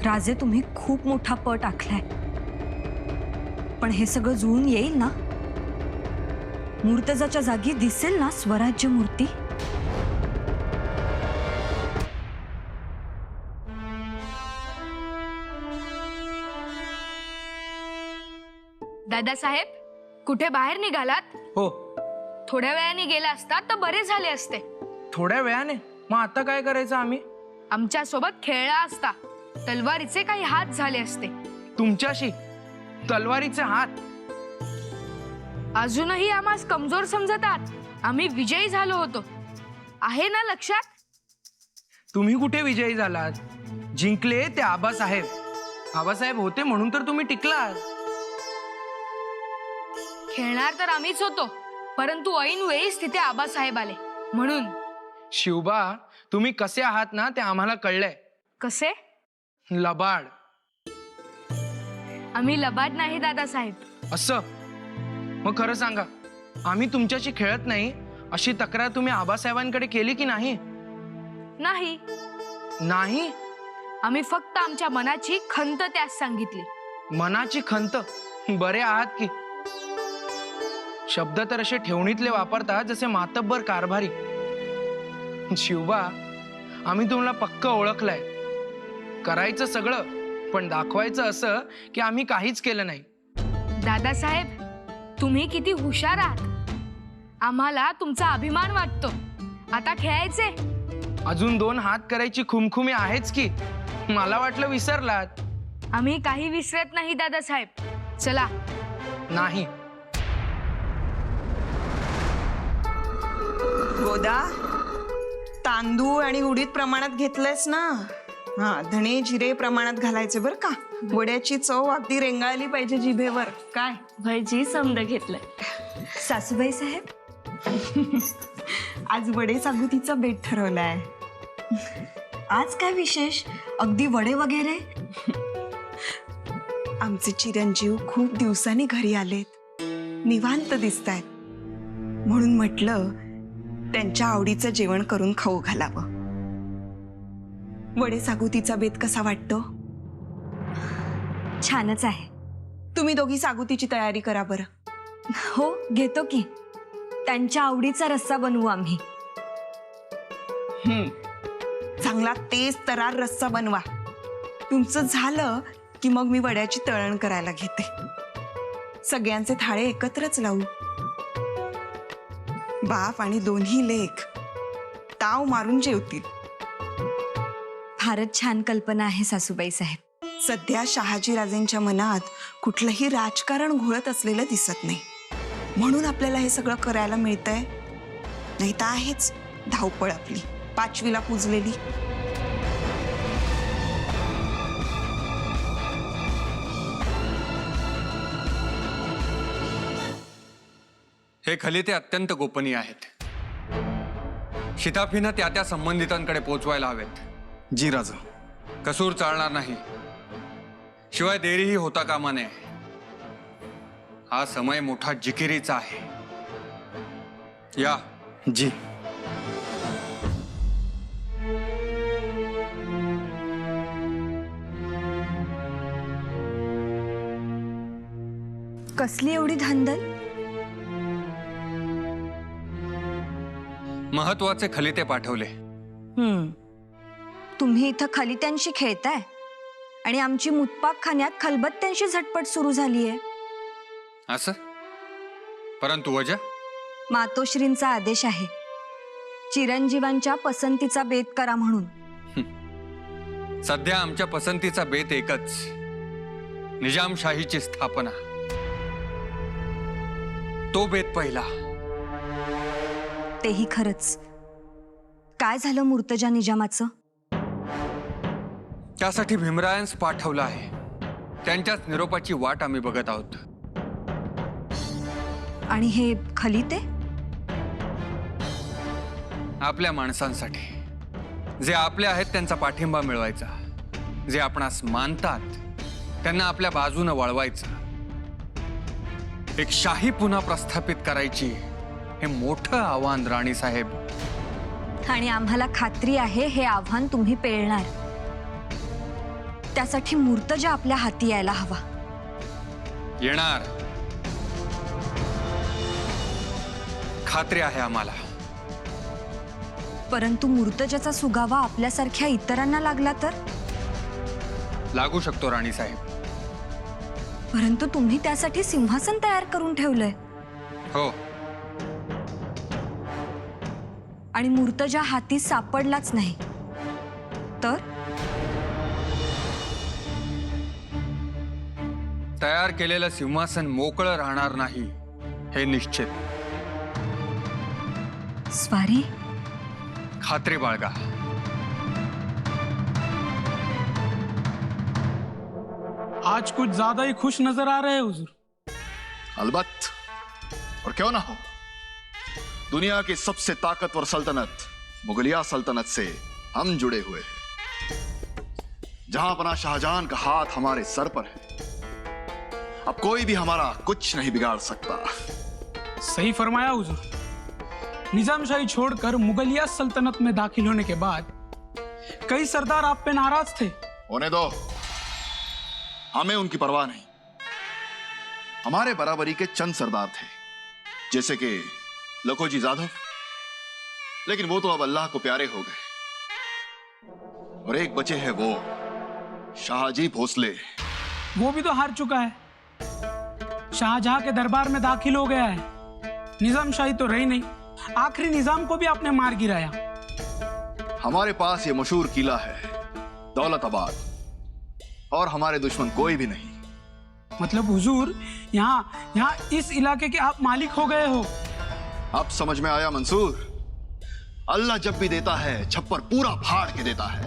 राजे, तुम्ही खूप मोठा पट आखलाय, पण हे सगळं जुळून येईल ना? मूर्तजाच्या जागी दिसेल ना स्वराज्य मूर्ती? दादासाहेब, कुठे बाहेर निघालात? हो. थोड्या वेळाने गेला असतात तर बरे झाले असते. थोड्या वेळाने? मग आता काय करायचं आम्ही? आमच्या सोबत खेळला असता, तलवारीचे काही हात झाले असते. तुमच्याशी तलवारीचे हात? अजूनही आम्हास कमजोर समजतात. आम्ही विजयी झालो होतो, आहे ना लक्षात? तुम्ही कुठे विजयी झालात? जिंकले ते आबासाहेब. आबासाहेब होते म्हणून तर तुम्ही टिकलात. खेळणार तर आम्हीच होतो, परंतु ऐन वेळीच तिथे आबासाहेब आले म्हणून. शिवबा, तुम्ही कसे आहात ना ते आम्हाला कळलंय. कसे? लबाड. आम्ही लबाड नाही दादासाहेब. असं? मग खरं सांगा, आम्ही तुमच्याशी खेळत नाही अशी तक्रार तुम्ही आबासाहेबांकडे केली की नाही? नाही. नाही? आम्ही फक्त आमच्या मनाची खंत त्यास सांगितली. मनाची खंत? बरे आहात की? शब्द तर असे ठेवणीतले वापरतात जसे मातब्बर कारभारी. शिवबा, आम्ही तुम्हाला पक्क ओळखलंय. करायचं सगळं, पण दाखवायचं असं की आम्ही काहीच केलं नाही. दादासाहेब, तुम्ही किती हुशार आहात. आम्हाला तुमचा अभिमान वाटतो. आता खेळायचे? अजून 2 हात करायची खुमखुमी आहेच की. मला वाटलं विसरलात. आम्ही काही विसरत नाही दादासाहेब. चला. नाही. गोदा, तांदूळ आणि उडीद प्रमाणात घेतलंयस ना? हा, धणे जिरे प्रमाणात घालायचे बरं का. वड्याची चव अगदी रेंगाळली पाहिजे जिभेवर. काय भजी समद घेतलंय. सासूबाई साहेब, आज वडे सागुतीचा बेत ठरवलाय. आज काय विशेष? अगदी वडे वगैरे? आमचे चिरंजीव खूप दिवसांनी घरी आलेत, निवांत दिसतायत, म्हणून म्हटलं त्यांच्या आवडीचं जेवण करून खाऊ घालावं. वडे सागुतीचा बेत कसा वाटतो? छानच आहे. तुम्ही दोघी सागुतीची तयारी करा बरं. हो, घेतो की. त्यांच्या आवडीचा रस्सा बनवू आम्ही. चांगला तेज तरार रस्सा बनवा. तुमचं झालं की मग मी वड्याची तळण करायला घेते. सगळ्यांचे थाळे एकत्रच लावू. बाप आणि दोन्ही लेक ताव मारून जेवतील. फारच छान कल्पना आहे सासूबाई साहेब. सध्या शहाजीराजेंच्या मनात कुठलंही राजकारण घोळत असलेलं दिसत नाही, म्हणून आपल्याला हे सगळं करायला मिळतंय. नाही तर आहेच धावपळ आपली 5वीला पुजलेली. हे खलिते अत्यंत गोपनीय आहेत. शिताफीनं त्या संबंधितांकडे पोहोचवायला हवेत. जी राजा. कसूर चालणार नाही, शिवाय देरीही होता कामा नये. हा समय मोठा जिकिरीचा आहे. या. जी. कसली एवढी धांदल? महत्वाचे खलिते पाठवले. तुम्ही इथं खलित्यांशी खेळताय आणि आमची मुतपाक खाण्यात खलबत्त्यांशी झटपट सुरू झालीये. असं? परंतु वजह? मातोश्रींचा आदेश आहे, चिरंजीवांच्या पसंतीचा बेत करा म्हणून. सध्या आमच्या पसंतीचा बेत एकच, निजामशाहीची स्थापना. तो बेत पहिला. तेही खरंच. काय झालं मुर्तजा निजामाचं? त्यासाठी भीमरायांस पाठवलं आहे. त्यांच्याच निरोपाची वाट आम्ही बघत आहोत. आणि हे खलिते? आपल्या माणसांसाठी, जे आपले आहेत त्यांचा पाठिंबा मिळवायचा, जे आपणास मानतात त्यांना आपल्या बाजूने वळवायचं. एक शाही पुन्हा प्रस्थापित करायची, हे मोठं आव्हान राणी साहेब. आणि आम्हाला खात्री आहे हे आव्हान तुम्ही पेलणार. त्यासाठी मुर्तजा आपल्या हाती यायला हवा. येणार, खात्री आहे आम्हाला. परंतु मुर्तजाचा सुगावा आपल्यासारख्या इतरांना लागला तर? लागू शकतो राणी साहेब. परंतु तुम्ही त्यासाठी सिंहासन तयार करून ठेवलंय. हो. आणि मुर्तजा हाती सापडलाच नाही तर? तयार केलेलं सिंहासन मोकळं राहणार नाही, हे निश्चित. स्वारी? खात्री बाळगा. आज कुछ ज्यादा ही खुश नजर आ रहे हैं हुजूर. अलबत्त, और क्यों ना हो. दुनिया की सबसे ताकतवर सल्तनत मुगलिया सल्तनत से हम जुड़े हुए हैं. जहां पना शाहजहां का हाथ हमारे सर पर है. अब कोई भी हमारा कुछ नहीं बिगाड़ सकता. सही फरमाया हुजूर. निजामशाही छोड़कर मुगलिया सल्तनत में दाखिल होने के बाद कई सरदार आप पे नाराज थे. होने दो, हमें उनकी परवाह नहीं. हमारे बराबरी के चंद सरदार थे, जैसे कि लखोजी जाधव, लेकिन वो तो अब अल्लाह को प्यारे हो गए. और एक बचे हैं वो शाहजी भोसले. वो भी तो हार चुका है. शाहजहां के दरबार में दाखिल हो गया है. निजामशाही तो रही नहीं, आखिरी निजाम को भी आपने मार गिराया. हमारे पास ये मशहूर किला है दौलताबाद, और हमारे दुश्मन कोई भी नहीं. मतलब हुजूर, यहाँ इस इलाके के आप मालिक हो गए हो. अब समझ में आया मंसूर. अल्लाह जब भी देता है छप्पर पूरा फाड़ के देता है.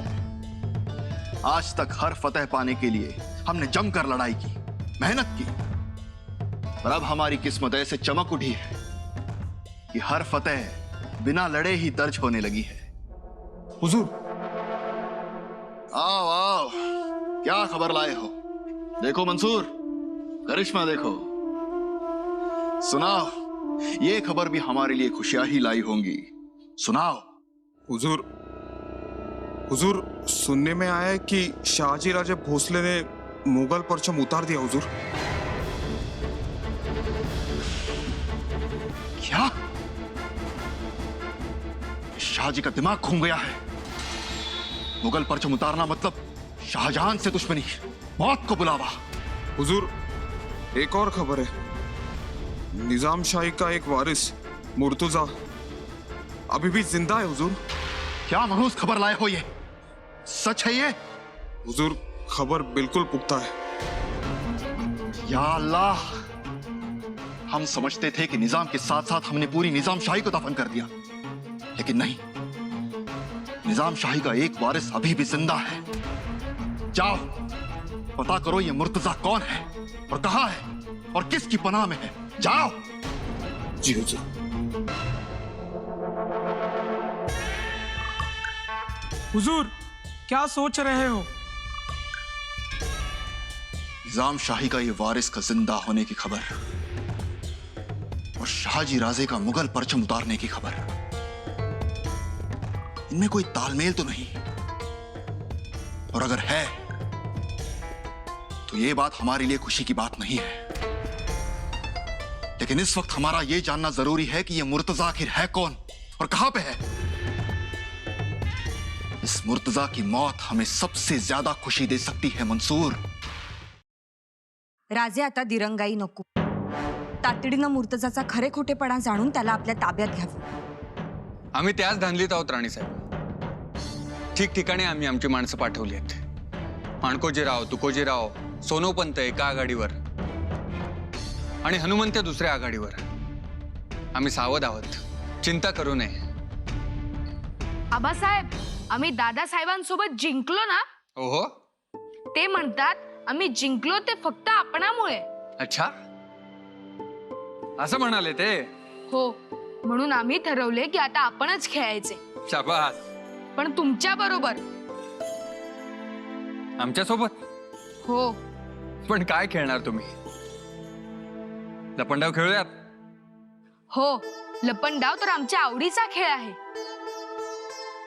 आज तक हर फतह पाने के लिए हमने जमकर लड़ाई की, मेहनत की. और अब हमारी किस्मत ऐसे चमक उठी है कि हर फतह बिना लड़े ही दर्ज होने लगी है. हुजूर, आओ आओ, क्या खबर लाए हो? देखो मंसूर, करिश्मा देखो. सुनाओ, ये खबर भी हमारे लिए खुशियां ही लाई होंगी. सुनाओ. हुजूर, सुनने में आया है कि शाहजी राजे भोसले ने मुगल परचम उतार दिया. हुजूर, क्या? शाहजी का दिमाग घूम गया है. मुगल परचम उतारना मतलब शाहजहां से दुश्मनी, मौत को बुलावा. हुजूर, एक और खबर है. निजाम शाही का एक वारिस मुर्तजा अभी भी जिंदा है. हुजूर, क्या मनहूस खबर लाए हो? ये सच है? ये हुजूर, खबर बिल्कुल पुख्ता है. या अल्लाह, हम समझते थे कि निजाम के साथ साथ हमने पूरी निजाम शाही को दफन कर दिया, लेकिन नहीं. निजाम शाही का एक वारिस अभी भी जिंदा है. जाओ, पता करो ये मुर्तजा कौन है और कहां है और किसकी पनाह में है. जाओ. जी हुजूर. हुजूर, क्या सोच रहे हो? निजाम शाही का ये वारिस का जिंदा होने की खबर और शाहजी राजे का मुगल परचम उतारने की खबर, इनमें कोई तालमेल तो नहीं? और अगर है तो ये बात हमारे लिए खुशी की बात नहीं है. लेकिन इस वक्त हमारा यह जानना जरूरी है कि यह मुर्तजा आखिर है कौन और कहां पे है। इस मुर्तजा की मौत हमें सबसे ज्यादा खुशी दे सकती है मंसूर। राजे, आता दिरंगाई नको. तातडीनं मुर्तजाचा खरे खोटेपणा जाणून त्याला आपल्या ताब्यात घ्यावं. आम्ही त्याच धांदलीत आहोत राणीसाहेब. ठिकठिकाणी आम्ही आमची माणसं पाठवली आहेत. माणकोजीराव, तुकोजीराव, सोनोपंत एका आघाडीवर आणि हनुमंत दुसऱ्या आघाडीवर. आम्ही सावध आहोत, चिंता करू नये. आबासाहेब, आम्ही दादासाहेबांसोबत जिंकलो ना. ओहो, ते म्हणतात आम्ही जिंकलो ते फक्त आपणामुळे. अच्छा, असं म्हणाले ते. हो, म्हणून आम्ही ठरवले की आता आपणच खेळायचे. शाबास. पण तुमच्या बरोबर. आमच्या सोबत? हो. पण काय खेळणार तुम्ही? लपंडाव खेळूयात? हो, लपंडाव तर आमच्या आवडीचा खेळ आहे.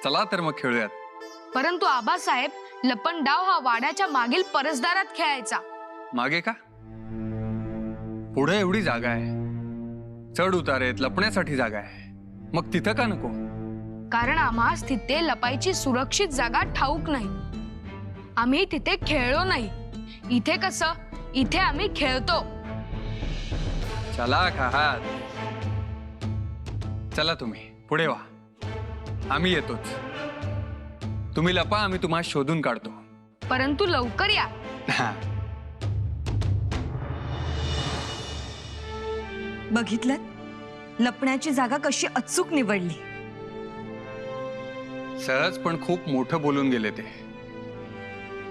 चला तर मग खेळूयात. परंतु आबासाहेब, लपंडाव हा वाड्याच्या मागील परसदारात खेळायचा. मागे का? पुढे एवढी जागा आहे, चढ उतारेत लपण्यासाठी जागा आहे. मग तिथं का नको? कारण आम्हास तिथे लपायची सुरक्षित जागा ठाऊक नाही. आम्ही तिथे खेळलो नाही. इथे कसं, इथे आम्ही खेळतो. चला खात. चला तुम्ही पुढे वा, आम्ही येतोच. तुम्ही लपा, आम्ही तुम्हाला शोधून काढतो. परंतु लवकर या. बघितलं, लपण्याची जागा कशी अचूक निवडली. सहज पण खूप मोठं बोलून गेले ते.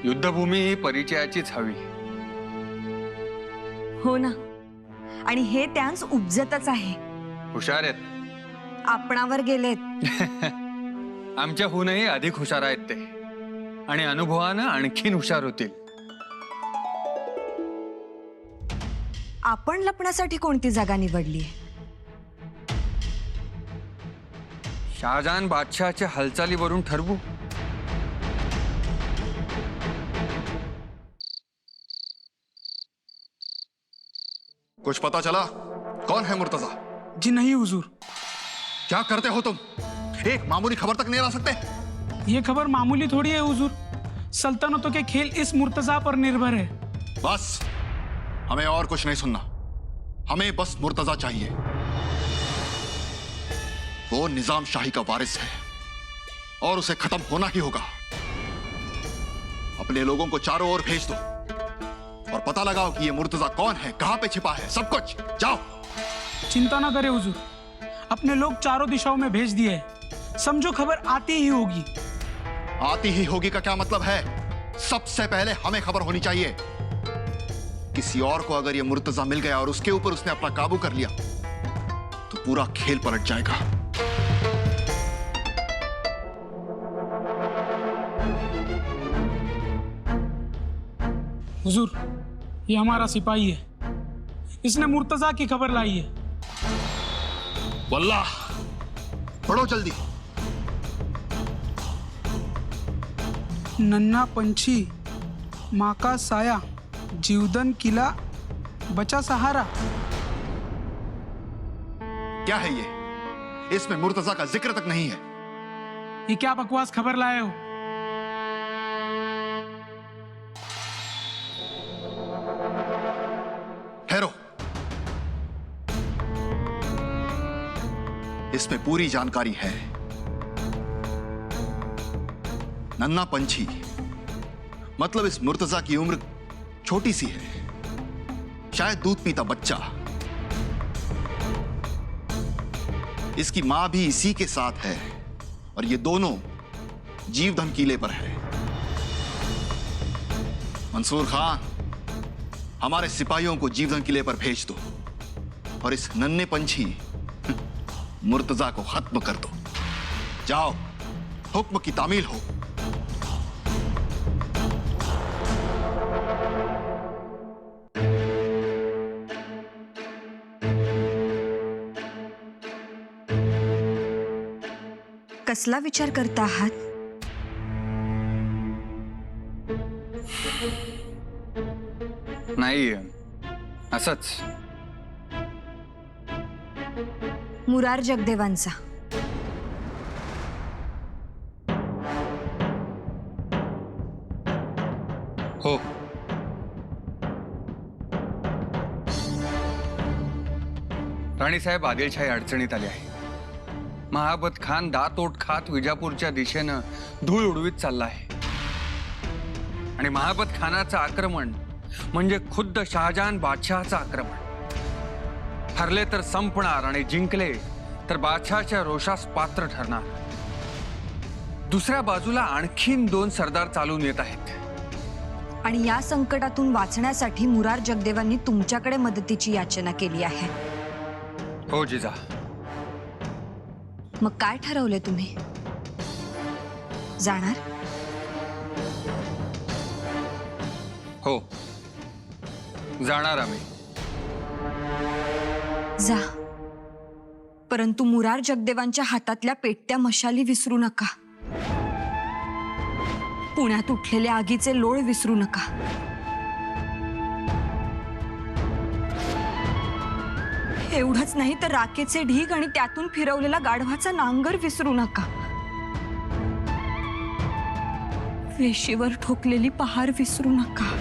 युद्धभूमी ही परिचयाचीच हवी. हो ना, आणि हे त्यांस उपजतच आहे. हुशार आहेत. आपणावर गेलेत. आमच्याहूनही अधिक हुशार आहेत ते, आणि अनुभवानं आणखीन हुशार होतील. आपण लपण्यासाठी कोणती जागा निवडली? शाहजहान बादशाहच्या हालचालीवरून ठरवू. कुछ पता चला कौन है मुर्तजा? जी नहीं हुजूर. क्या करते हो तुम? एक मामूली खबर तक नहीं ला सकते? ये खबर मामूली थोड़ी है हुजूर. सल्तनतों के खेल इस मुर्तजा पर निर्भर है. बस, हमें और कुछ नहीं सुनना. हमें बस मुर्तजा चाहिए. वो निजाम शाही का वारिस है और उसे खत्म होना ही होगा. अपने लोगों को चारों ओर भेज दो और पता लगाओ कि ये मुर्तजा कौन है, कहां पे छिपा है, सब कुछ. जाओ. चिंता ना करें हुजूर, अपने लोग चारों दिशाओं में भेज दिए हैं. समझो खबर आती ही होगी. आती ही होगी का क्या मतलब है? सबसे पहले हमें खबर होनी चाहिए. किसी और को अगर ये मुर्तजा मिल गया और उसके ऊपर उसने अपना काबू कर लिया तो पूरा खेल पलट जाएगा. हुजूर, ये हमारा सिपाही है. इसने मुर्तजा की खबर लाई है. वल्लाह, पढ़ो जल्दी. नन्ना पंछी, माँ का साया, जीवदन किला, बचा सहारा. क्या है ये? इसमें मुर्तजा का जिक्र तक नहीं है. ये क्या बकवास खबर लाए हो? ठहरो. इसमें पूरी जानकारी है. नन्ना पंछी मतलब इस मुर्तजा की उम्र छोटी सी है, शायद दूध पीता बच्चा. इसकी मां भी इसी के साथ है और ये दोनों जीवधन किले पर है. मंसूर खान, हमारे सिपाहियों को जीवधन किले पर भेज दो और इस नन्हे पंछी मुर्तजा को खत्म कर दो. जाओ, हुक्म की तामील हो. कसला विचार करता आहात? नाही, असंच. मुरार जगदेवांचा. हो. राणीसाहेब आदिलशाही अडचणीत आली आहे. महाबत खान दातोट खात विजापूरच्या दिशेनं धूळ उडवीत चालला आहे. आणि महाबत खानाचं आक्रमण म्हणजे खुद्द शहाजहान बादशहाचं आक्रमण. हरले तर संपणार आणि जिंकले तर बादशहाच्या रोषास पात्र ठरणार. दुसऱ्या बाजूला आणखीन 2 सरदार चालून येत आहेत. आणि या संकटातून वाचण्यासाठी मुरार जगदेवांनी तुमच्याकडे मदतीची याचना केली आहे. हो जिजा. मग काय ठरवले तुम्ही? जाणार? हो, जाणार आम्ही. जा, परंतु मुरार जगदेवांच्या हातातल्या पेटत्या मशाली विसरू नका. पुण्यात उठलेल्या आगीचे लोळ विसरू नका. एवढंच नाही तर राखेचे ढीग आणि त्यातून फिरवलेला गाढवाचा नांगर विसरू नका. वेशीवर ठोकलेली पहार विसरू नका.